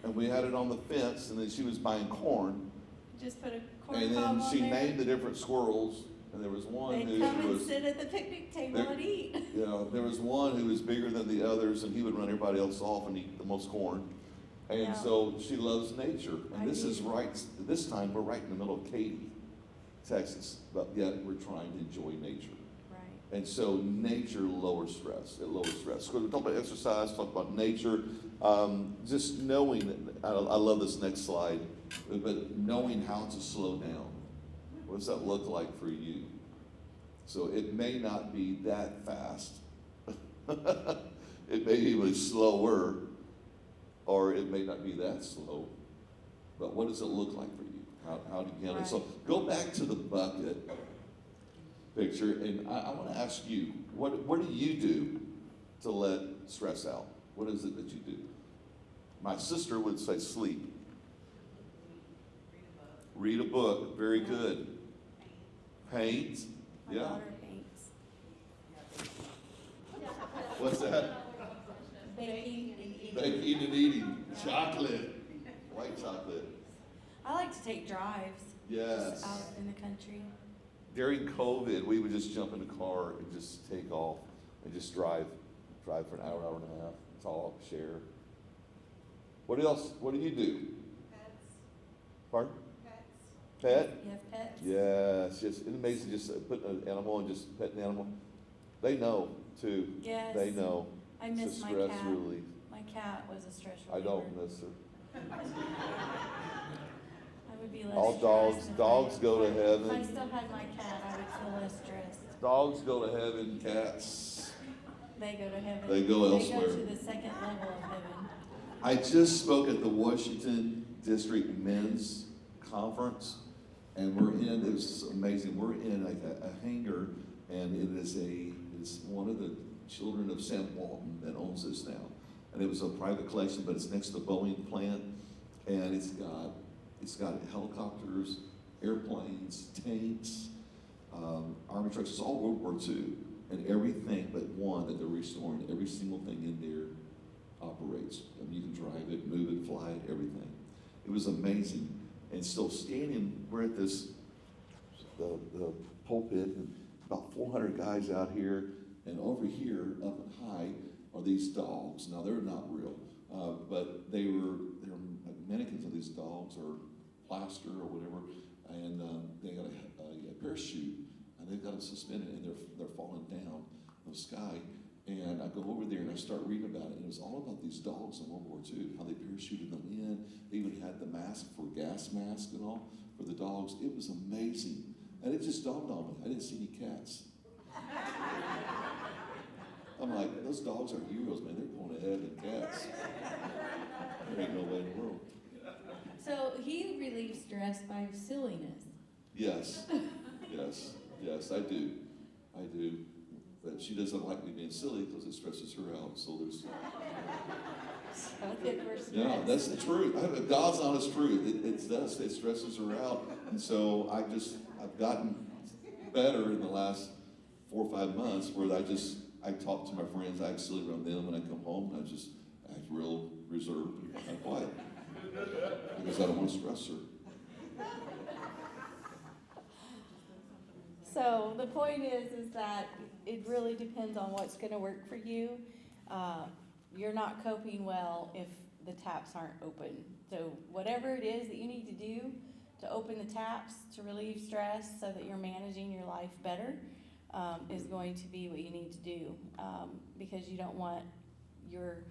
And we had it on the fence, and then she was buying corn. Just put a corn And cob then on she there. named the different squirrels, and there was one They'd who come and was, sit at the picnic table There- and eat. there was one who was bigger than the others, and he would run everybody else off and eat the most corn. And Yeah. so she loves nature. And I this do. is this time we're right in the middle of Katy, Texas, but yet we're trying to enjoy nature. Right. And so nature lowers stress. It lowers stress. So we talk about exercise, talk about nature. Just knowing, I love this next slide, but knowing how to slow down. What does that look like for you? So it may not be that fast. It may be slower, or it may not be that slow. But what does it look like for you? How do you handle it? So go back to the bucket picture, and I want to ask you, what do you do to let stress out? What is it that you do? My sister would say sleep. Read a book. Very good. Paint. My Yeah. daughter paints. What's that? Baking and eating. Baking and eating. Chocolate. White chocolate. I like to take drives. Yes. Just out in the country. During COVID, we would just jump in the car and just take off and just drive for an hour, hour and a half, talk, share. What else? What do you do? Pets. Pardon? Pets. Pet? You have pets? Yes. It's amazing just putting an animal and just petting an animal. They know too. Yes. They know. I It's miss a my stress cat. relief. My cat was a stress I reliever. don't miss her. I would be less All dogs- stressed if dogs I- go to If I heaven. still had my cat, I would feel less stressed. Dogs go to heaven. Cats. They go to heaven. They go They elsewhere. go to the second level of heaven. I just spoke at the Washington District Men's Conference, and it was amazing. We're in a hangar, and it's one of the children of Sam Walton that owns this now. And it was a private collection, but it's next to the Boeing plant, and it's got helicopters, airplanes, tanks, Army trucks. It's all World War II, and everything but one that they're restoring. Every single thing in there operates. I mean, you can drive it, move it, fly it, everything. It was amazing. And so we're at the pulpit, and about 400 guys out here, and over here, up and high, are these dogs. Now they're not real, but they're mannequins of these dogs, or plaster or whatever, and they got a parachute, and they've got them suspended, and they're falling down the sky. And I go over there and I start reading about it, and it was all about these dogs in World War II, how they parachuted them in. They even had the mask for gas mask and all for the dogs. It was amazing. And it just dawned on me, I didn't see any cats. I'm like, those dogs are heroes, man. They're going to heaven, cats. There ain't no way in the world. So he relieves stress by silliness. Yes, yes, I do. But she doesn't like me being silly because it stresses her out. So there's. So if we're stressed. Yeah, that's the truth. God's honest truth. It does. It stresses her out. And so I've gotten better in the last 4 or 5 months where I talk to my friends, I act silly around them when I come home, and I just act real reserved and quiet. Because I don't want to stress her. So the point is that it really depends on what's going to work for you. You're not coping well if the taps aren't open. So whatever it is that you need to do to open the taps to relieve stress so that you're managing your life better is going to be what you need to do, because you don't want your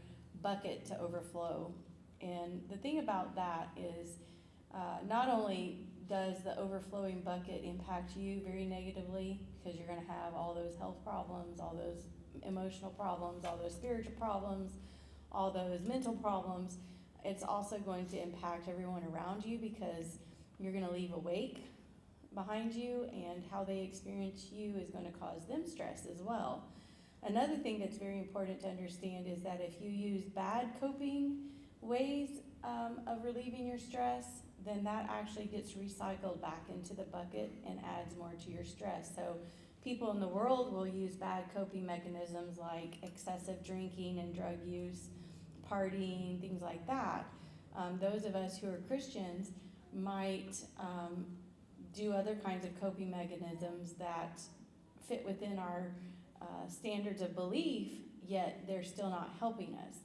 bucket to overflow. And the thing about that is not only does the overflowing bucket impact you very negatively, because you're going to have all those health problems, all those emotional problems, all those spiritual problems, all those mental problems, it's also going to impact everyone around you, because you're going to leave a wake behind you, and how they experience you is going to cause them stress as well. Another thing that's very important to understand is that if you use bad coping ways of relieving your stress, then that actually gets recycled back into the bucket and adds more to your stress. So people in the world will use bad coping mechanisms like excessive drinking and drug use, partying, things like that. Those of us who are Christians might do other kinds of coping mechanisms that fit within our standards of belief, yet they're still not helping us.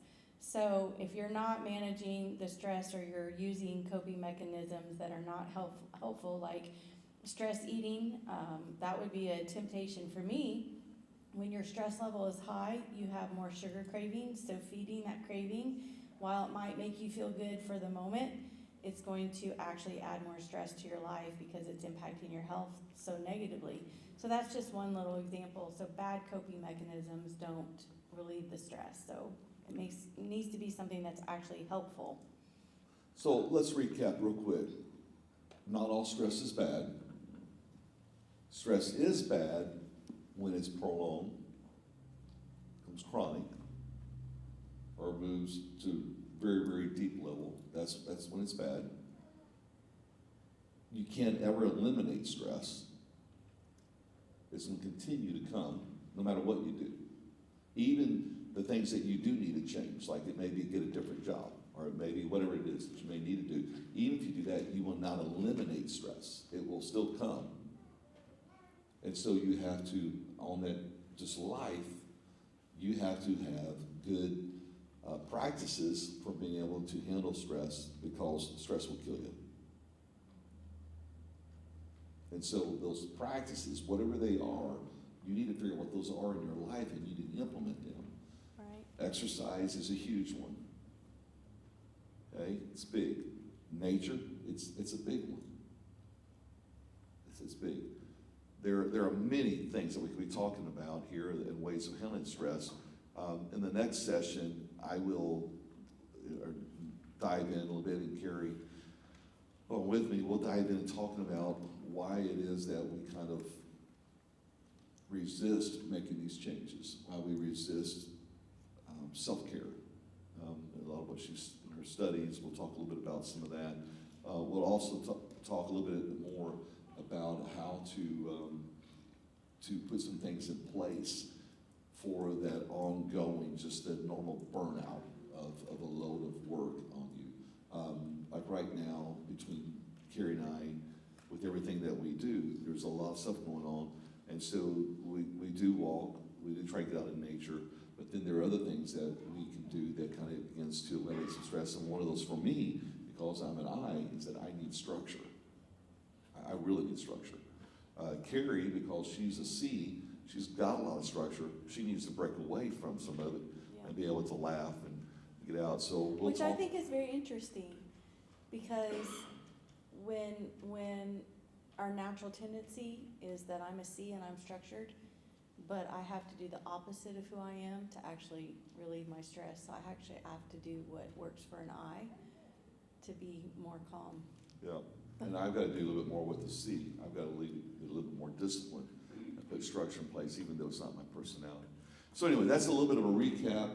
So if you're not managing the stress, or you're using coping mechanisms that are not helpful, like stress eating, that would be a temptation for me When your stress level is high, you have more sugar cravings, so feeding that craving, while it might make you feel good for the moment, it's going to actually add more stress to your life because it's impacting your health so negatively. So that's just one little example. So bad coping mechanisms don't relieve the stress. So it needs to be something that's actually helpful. So let's recap real quick. Not all stress is bad. Stress is bad when it's prolonged, becomes chronic, or moves to very, very deep level. That's when it's bad. You can't ever eliminate stress. It's going to continue to come no matter what you do. Even the things that you do need to change, like it may be get a different job, or it may be whatever it is that you may need to do. Even if you do that, you will not eliminate stress. It will still come. And so you have to, on that just life, you have to have good practices for being able to handle stress, because stress will kill you. And so those practices, whatever they are, you need to figure out what those are in your life, and you need to implement them. Right. Exercise is a huge one. Okay, it's big. Nature, it's a big one. It's big. There are many things that we could be talking about here and ways of handling stress. In the next session, I will dive in a little bit, and Kerri, with me, we'll dive in and talking about why it is that we kind of resist making these changes, why we resist self-care. A lot of what she's in her studies, we'll talk a little bit about some of that. We'll also talk a little bit more about how to put some things in place for that ongoing, just the normal burnout of a load of work on you. Like right now, between Kerri and I, with everything that we do, there's a lot of stuff going on. And so we do walk, we do try to get out in nature, but then there are other things that we can do that kind of begins to eliminate some stress. And one of those for me, because I'm an I, is that I need structure. I really need structure. Kerri, because she's a C, she's got a lot of structure. She needs to break away from some of it and be able to laugh and get out. So we'll Which I think is very interesting, because when our natural tendency is that I'm a C and I'm structured, but I have to do the opposite of who I am to actually relieve my stress. So I actually have to do what works for an I to be more calm. Yeah, and I've got to do a little bit more with the C. I've got to be a little bit more disciplined and put structure in place, even though it's not my personality. So anyway, that's a little bit of a recap.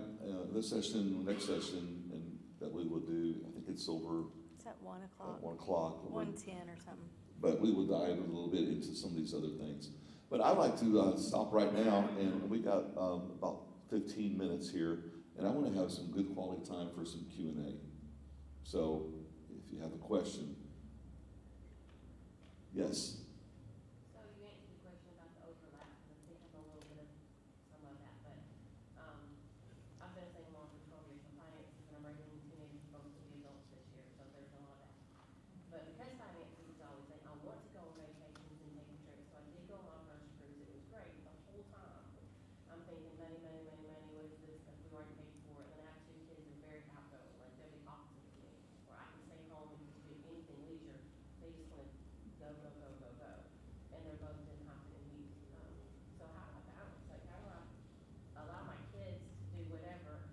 This session, the next session, and that we will do, I think it's over It's at 1 o'clock. at 1 o'clock. 1:10 or something. But we will dive a little bit into some of these other things. But I'd like to stop right now, and we got about 15 minutes here, and I want to have some good quality time for some Q&A. So if you have a question. Yes? So you answered the question about the overlap, and I think I'm a little bit of some of that, but I've been a single mom for 12 years in finances, and I'm raising teenagers supposed to be adults this year, so there's a lot of that. But because finances is always saying, I want to go on vacations and take a trip, so I did go on my first cruise. It was great the whole time. I'm thinking money, money, money, money, what is this stuff? We already paid for it. And then I have 2 kids who are very outgoing, like they're the opposite of me, where I can stay home and do anything leisure. They just want to go, go, go, go, go. And they're both in Compton and Houston. So how do I balance? Like, how do I allow my kids to do whatever?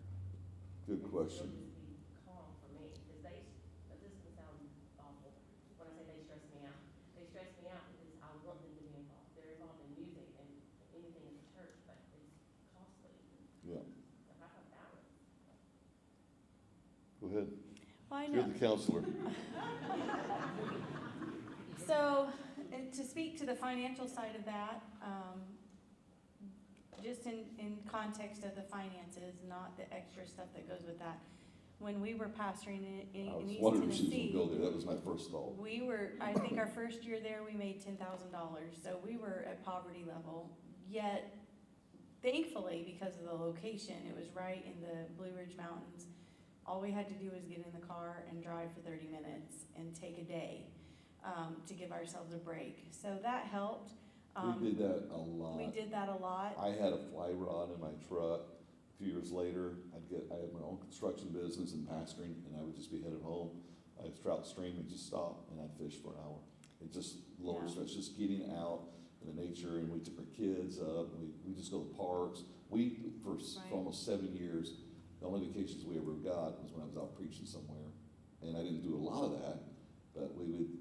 Good question. And still just be calm for me, because this is gonna sound awful when I say they stress me out. They stress me out because I want them to be involved. They're involved in music and anything at the church, but it's costly. Yeah. So how do I balance? Go ahead. Well, I You're know. the counselor. So, and to speak to the financial side of that, just in context of the finances, not the extra stuff that goes with that. When we were pastoring in I was East wondering if she was going Tennessee, to go there. That was my first thought. we were, I think our first year there, we made $10,000. So we were at poverty level, yet thankfully, because of the location, it was right in the Blue Ridge Mountains. All we had to do was get in the car and drive for 30 minutes and take a day to give ourselves a break. So that helped. We did that a lot. We did that a lot. I had a fly rod in my truck. A few years later, I had my own construction business and pastoring, and I would just be headed home. I'd trout stream and just stop, and I'd fish for an hour. It just lowered Yeah. stress, just getting out in the nature, and we took our kids up. We just go to parks. For Right. almost 7 years, the only vacations we ever got was when I was out preaching somewhere, and I didn't do a lot of that, but we would,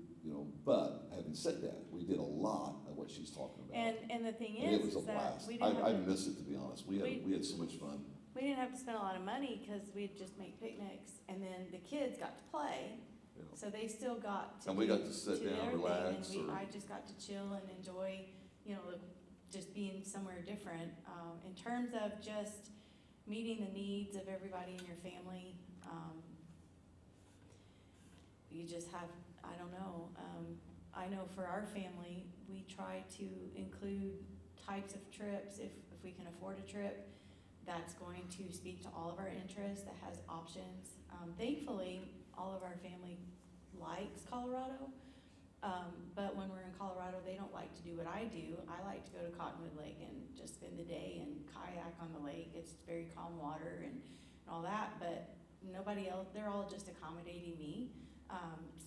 But having said that, we did a lot of what she's talking about. And the thing And it was is a that blast. we didn't I have to, miss it, to be honest. We had so much fun. we didn't have to spend a lot of money because we'd just make picnics, and then the kids got to play. you know. So they still got to And we do- got to sit down, their thing, relax, and or- I just got to chill and enjoy, just being somewhere different. In terms of just meeting the needs of everybody in your family, you just have, I don't know. I know for our family, we try to include types of trips, if we can afford a trip, that's going to speak to all of our interests, that has options. Thankfully, all of our family likes Colorado, but when we're in Colorado, they don't like to do what I do. I like to go to Cottonwood Lake and just spend the day and kayak on the lake. It's very calm water and all that, but nobody else, they're all just accommodating me.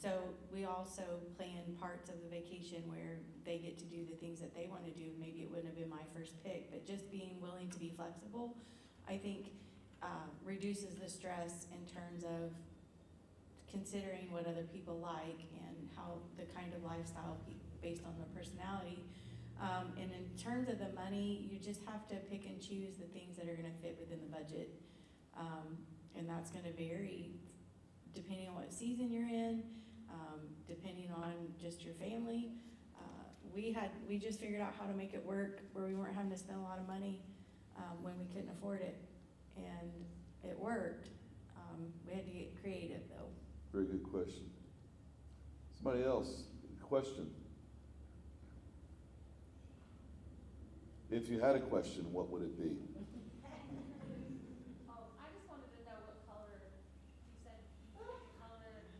So we also plan parts of the vacation where they get to do the things that they want to do. Maybe it wouldn't have been my first pick, but just being willing to be flexible, I think, reduces the stress in terms of considering what other people like and how the kind of lifestyle based on their personality. And in terms of the money, you just have to pick and choose the things that are going to fit within the budget. And that's going to vary depending on what season you're in, depending on just your family. We just figured out how to make it work where we weren't having to spend a lot of money when we couldn't afford it, and it worked. We had to get creative though. Very good question. Somebody else, question? If you had a question, what would it be? I just wanted to know what color, you said color,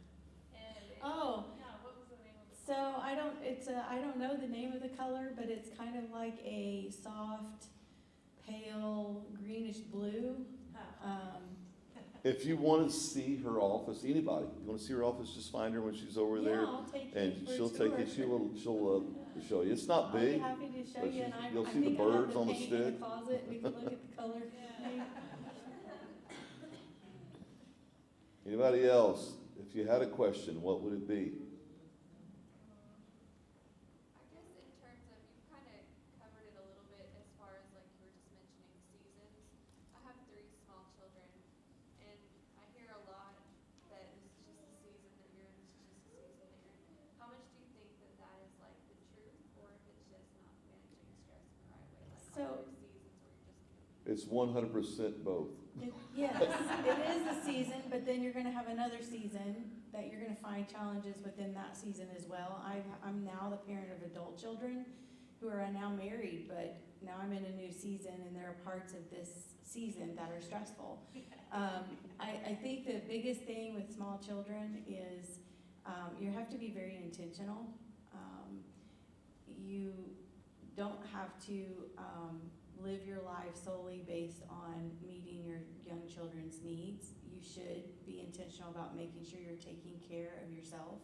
and. Oh. Yeah, what was the name of the? So I don't know the name of the color, but it's kind of like a soft, pale, greenish blue. If you want to see her office, anybody, you want to see her office, just find her when she's over Yeah, there. I'll take you And for a she'll tour. take you, she'll show you. It's not I'll be big. happy to show but you, and you'll I see the think I have birds the on the paint in stick. the closet, we can look at the color. Anybody else? If you had a question, what would it be? I guess in terms of, you've kind of covered it a little bit as far as like you were just mentioning seasons. I have 3 small children, and I hear a lot that this is just the season that you're in, this is just the season that you're in. How much do you think that that is like the truth, or if it's just not managing stress in the right way? Like, So- are there seasons where you're just It's 100% both. Yes, it is a season, but then you're gonna have another season that you're gonna find challenges within that season as well. I'm now the parent of adult children who are now married, but now I'm in a new season, and there are parts of this season that are stressful. I think the biggest thing with small children is you have to be very intentional. You don't have to live your life solely based on meeting your young children's needs. You should be intentional about making sure you're taking care of yourself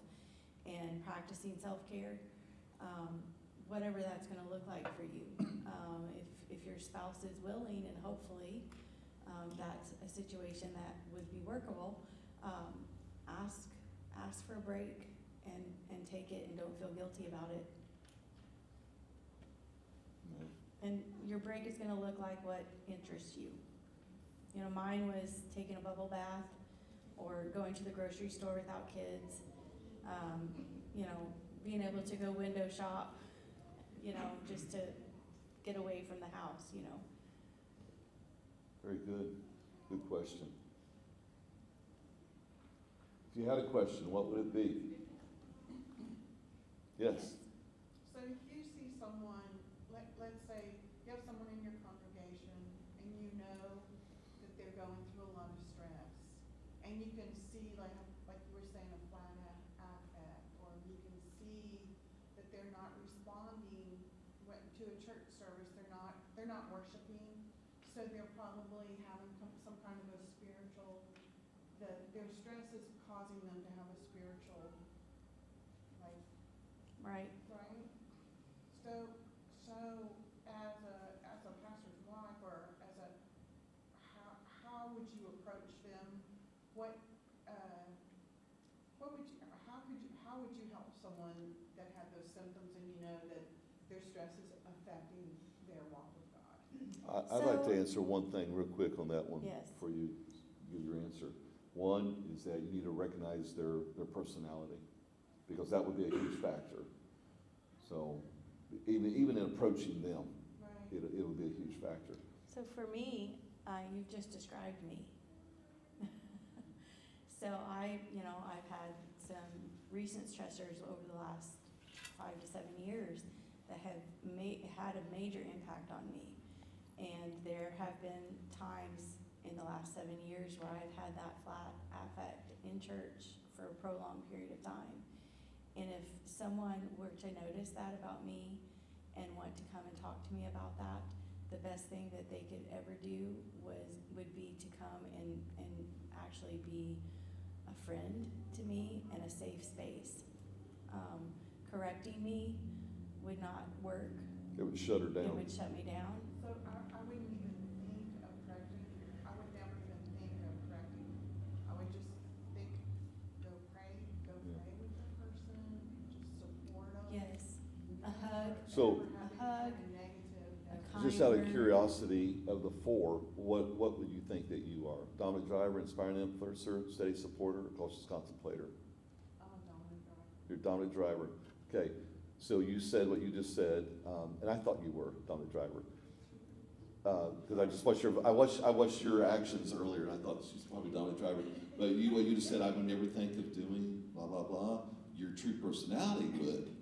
and practicing self-care, whatever that's going to look like for you. If your spouse is willing, and hopefully that's a situation that would be workable, ask for a break and take it, and don't feel guilty about it. And your break is gonna look like what interests you. Mine was taking a bubble bath, or going to the grocery store without kids, being able to go window shop, just to get away from the house, Very good. Good question. If you had a question, what would it be? Yes. So if you see someone, let's say you have someone in your congregation and you know that they're going through a lot of stress, and you can see, like you were saying, a flat affect, or you can see that they're not responding to a church service, they're not worshiping, so they're probably having some kind of a spiritual, their stress is causing them to have a spiritual, like, Right. right? So as a pastor's wife, or how would you approach them? How would you help someone that had those symptoms and you know that their stress is affecting their walk with God? I'd like to So- answer one thing real quick on that one Yes. before you give your answer. One is that you need to recognize their personality, because that would be a huge factor. So even in approaching them, Right. it would be a huge factor. So for me, you've just described me. So I've had some recent stressors over the last 5 to 7 years that have had a major impact on me. And there have been times in the last 7 years where I've had that flat affect in church for a prolonged period of time. And if someone were to notice that about me and want to come and talk to me about that, the best thing that they could ever do would be to come and actually be a friend to me and a safe space. Correcting me would not work. It would shut her It down. would shut me down. So I wouldn't even think of correcting. I would never even think of correcting. I would just think, go pray with the person, just support them. Yes, a hug. So- Never have A hug, any kind of negative. a Just out of kind word. curiosity, of the four, what would you think that you are? Dominant driver, inspiring influencer, steady supporter, or cautious contemplator? I'm a dominant driver. You're a dominant driver. Okay, so you said what you just said, and I thought you were a dominant driver. Because I watched your actions earlier, and I thought she's probably a dominant driver. But what you just said, I would never think of doing blah blah blah. Your true personality would.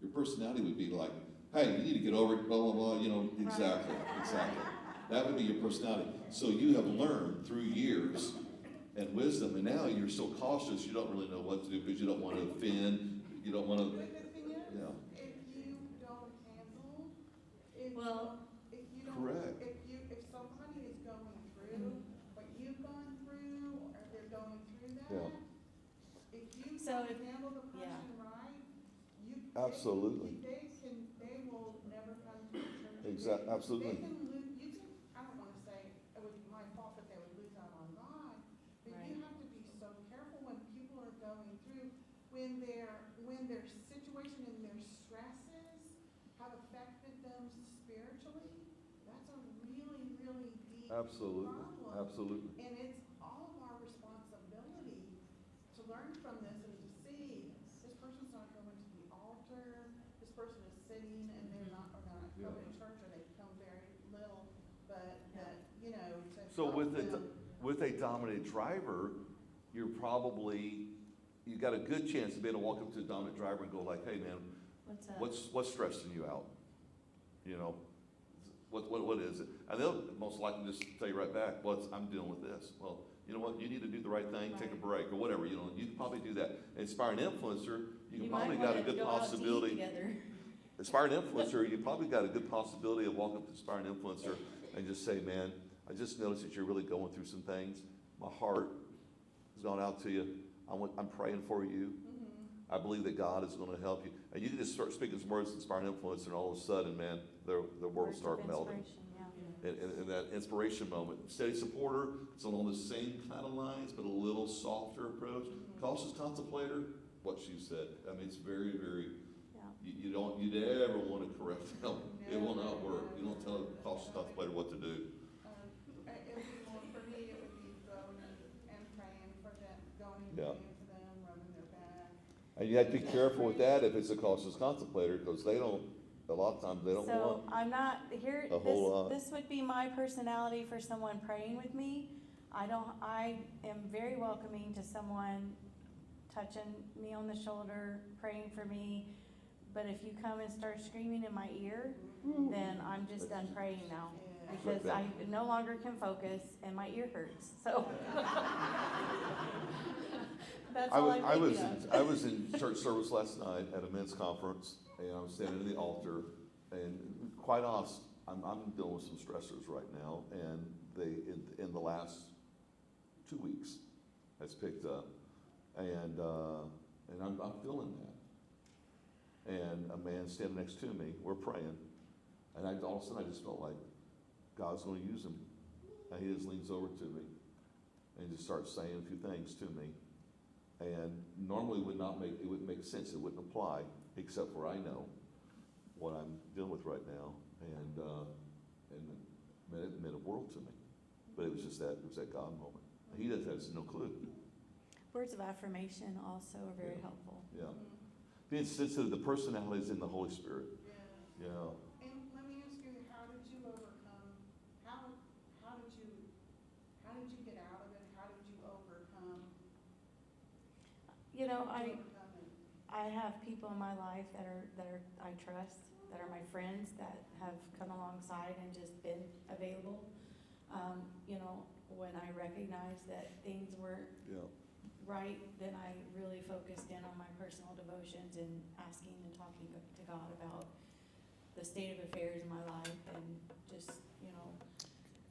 Your personality would be like, hey, you need to get over it, blah blah blah. Exactly. That would be your personality. So you have learned through years and wisdom, and now you're so cautious. You don't really know what to do because you don't want to offend. You don't want to. But the thing is, Yeah. if you don't handle, Well, if you don't, Correct. if somebody is going through what you've gone through, or they're going through that, Yeah. if you So don't if- handle the yeah. person right, Absolutely. they will never come to the church. Exactly. Absolutely. They can lose, I don't wanna say it was my fault that they would lose out on God, but Right. you have to be so careful when people are going through, when their situation and their stresses have affected them spiritually, that's a really, really deep Absolutely. problem. Absolutely. And it's all of our responsibility to learn from this and to see, this person's not going to the altar, this person is sitting and they're not coming to church, or they come very little, but that, to So help with them. a dominant driver, you got a good chance of being able to walk up to a dominant driver and go like, hey man, what's up? what's stressing you out? What is it? And they'll most likely just tell you right back, I'm dealing with this. Well, you know what, you need to do the right thing, take a break or whatever, you can probably do that. Inspiring influencer, you probably got a good possibility. Inspiring influencer, you probably got a good possibility of walking up to inspiring influencer and just say, man, I just noticed that you're really going through some things. My heart has gone out to you. I'm praying for you. I believe that God is going to help you. And you can just start speaking some words, inspiring influence, and all of a sudden, man, the world will start melding. In that inspiration moment. Steady supporter, it's along the same kind of lines, but a little softer approach. Cautious contemplator, what she said. I mean, it's very, very, you'd ever want to correct them. It will not work. You don't tell a cautious contemplator what to do. It would be more, for me, it would be going and praying for them, going and Yeah. praying for them, rubbing their back. And you have to be careful with that if it's a cautious contemplator, because a lot of times they don't So want. I'm not here. a whole lot. This would be my personality for someone praying with me. I am very welcoming to someone touching me on the shoulder, praying for me. But if you come and start screaming in my ear, then I'm just done praying now, because I no longer can focus and my ear hurts. So that's all I'm I thinking of. was in church service last night at a men's conference, and I was standing at the altar, And quite honest, I'm dealing with some stressors right now, and they in the last 2 weeks has picked up, and I'm feeling that. And a man standing next to me, we're praying, and all of a sudden I just felt like God's going to use him, and he just leans over to me and just starts saying a few things to me, and normally it wouldn't make sense, it wouldn't apply, except for I know what I'm dealing with right now, and it meant a world to me. But it was that God moment. He has no clue. Words of affirmation also are very helpful. Yeah. Being sensitive to the personalities in the Holy Spirit. Yeah. Yeah. And let me ask you, how did you overcome, how did you get out of it? How did you overcome? You know, overcome it? I have people in my life that are I trust, that are my friends, that have come alongside and just been available. You know, when I recognized that things weren't right, then I really focused in on my personal devotions and asking and talking to God about the state of affairs in my life, and just, you know,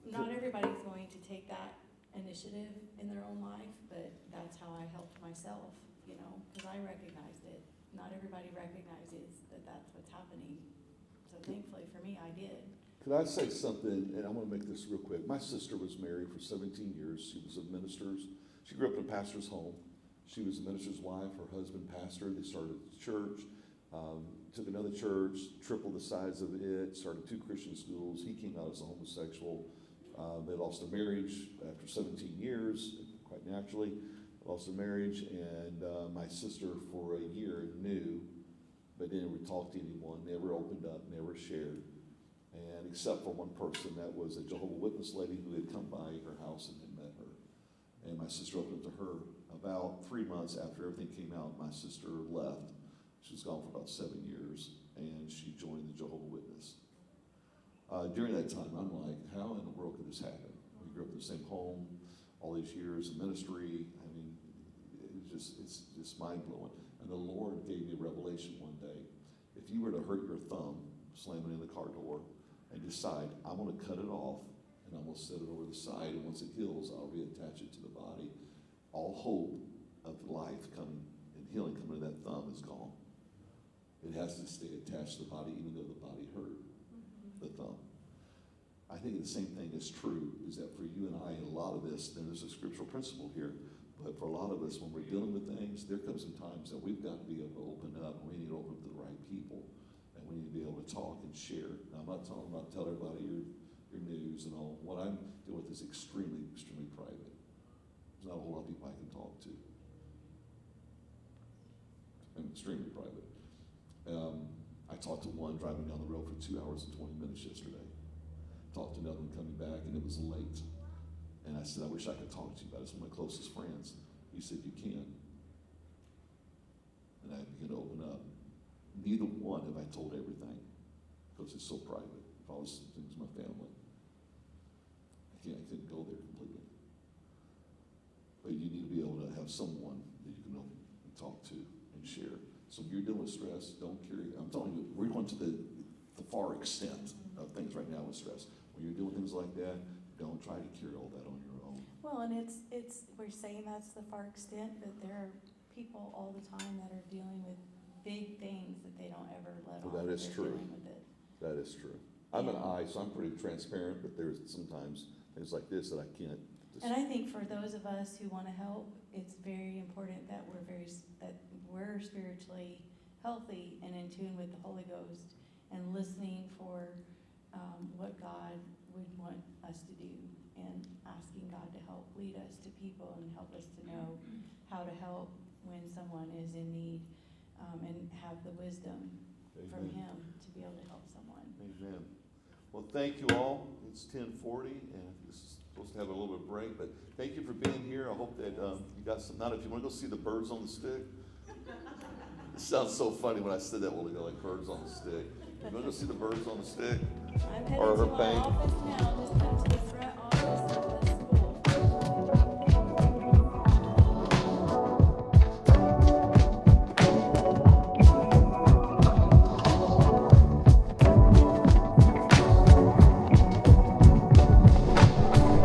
not everybody's going to take that initiative in their own life, but that's how I helped myself, you know, because I recognized it. Not everybody recognizes that that's what's happening. So thankfully for me, I did. Could I say something, and I want to make this real quick. My sister was married for 17 years. She was a minister's. She grew up in a pastor's home. She was a minister's wife. Her husband pastored. They started a church, took another church, tripled the size of it, started 2 Christian schools. He came out as a homosexual. They lost their marriage after 17 years, quite naturally. Lost their marriage, and my sister for a year knew, but didn't ever talk to anyone, never opened up, never shared. And except for one person, that was a Jehovah's Witness lady who had come by her house and had met her. And my sister opened up to her. About 3 months after everything came out, my sister left. She was gone for about 7 years, and she joined the Jehovah's Witness. During that time, I'm like, how in the world could this happen? We grew up in the same home, all these years of ministry. I mean, it's just mind-blowing. And the Lord gave me a revelation one day. If you were to hurt your thumb, slamming in the car door, and decide, I'm going to cut it off, and I'm going to set it over the side, and once it heals, I'll reattach it to the body. All hope of life coming and healing coming to that thumb is gone. It has to stay attached to the body, even though the body hurt the thumb. I think the same thing is true, is that for you and I, a lot of this, there's a scriptural principle here, but for a lot of us, when we're dealing with things, there comes some times that we've got to be able to open up, and we need to open up to the right people. We need to be able to talk and share. Now, I'm not talking about tell everybody your news and all. What I'm dealing with is extremely, extremely private. There's not a whole lot of people I can talk to. I'm extremely private. I talked to one driving down the road for 2 hours and 20 minutes yesterday. Talked to another one coming back, and it was late. And I said, I wish I could talk to you about it. It's one of my closest friends. He said, you can. And I began to open up. Neither one have I told everything, because it's so private. If I was things my family, I couldn't go there completely. But you need to be able to have someone that you can talk to and share. So if you're dealing with stress, don't carry. I'm telling you, we're going to the far extent of things right now with stress. When you're doing things like that, don't try to carry all that on your own. Well, and it's we're saying that's the far extent, but there are people all the time that are dealing with big things that they don't ever let on. That is true. With it. That is true. I'm an I, so I'm pretty transparent, but there's sometimes things like this that I can't. And I think for those of us who want to help, it's very important that we're spiritually healthy and in tune with the Holy Ghost, and listening for what God would want us to do, and asking God to help lead us to people and help us to know how to help when someone is in need. And have the wisdom from Him to be able to help someone. Amen. Well, thank you all. It's 10:40, and this is supposed to have a little bit of break, but thank you for being here. I hope that you got some. Not if you want to go see the birds on the stick. It sounds so funny when I said that a while ago, like birds on the stick. You want to go see the birds on the stick? I'm headed or her to my paint? office now. Just come to the front office.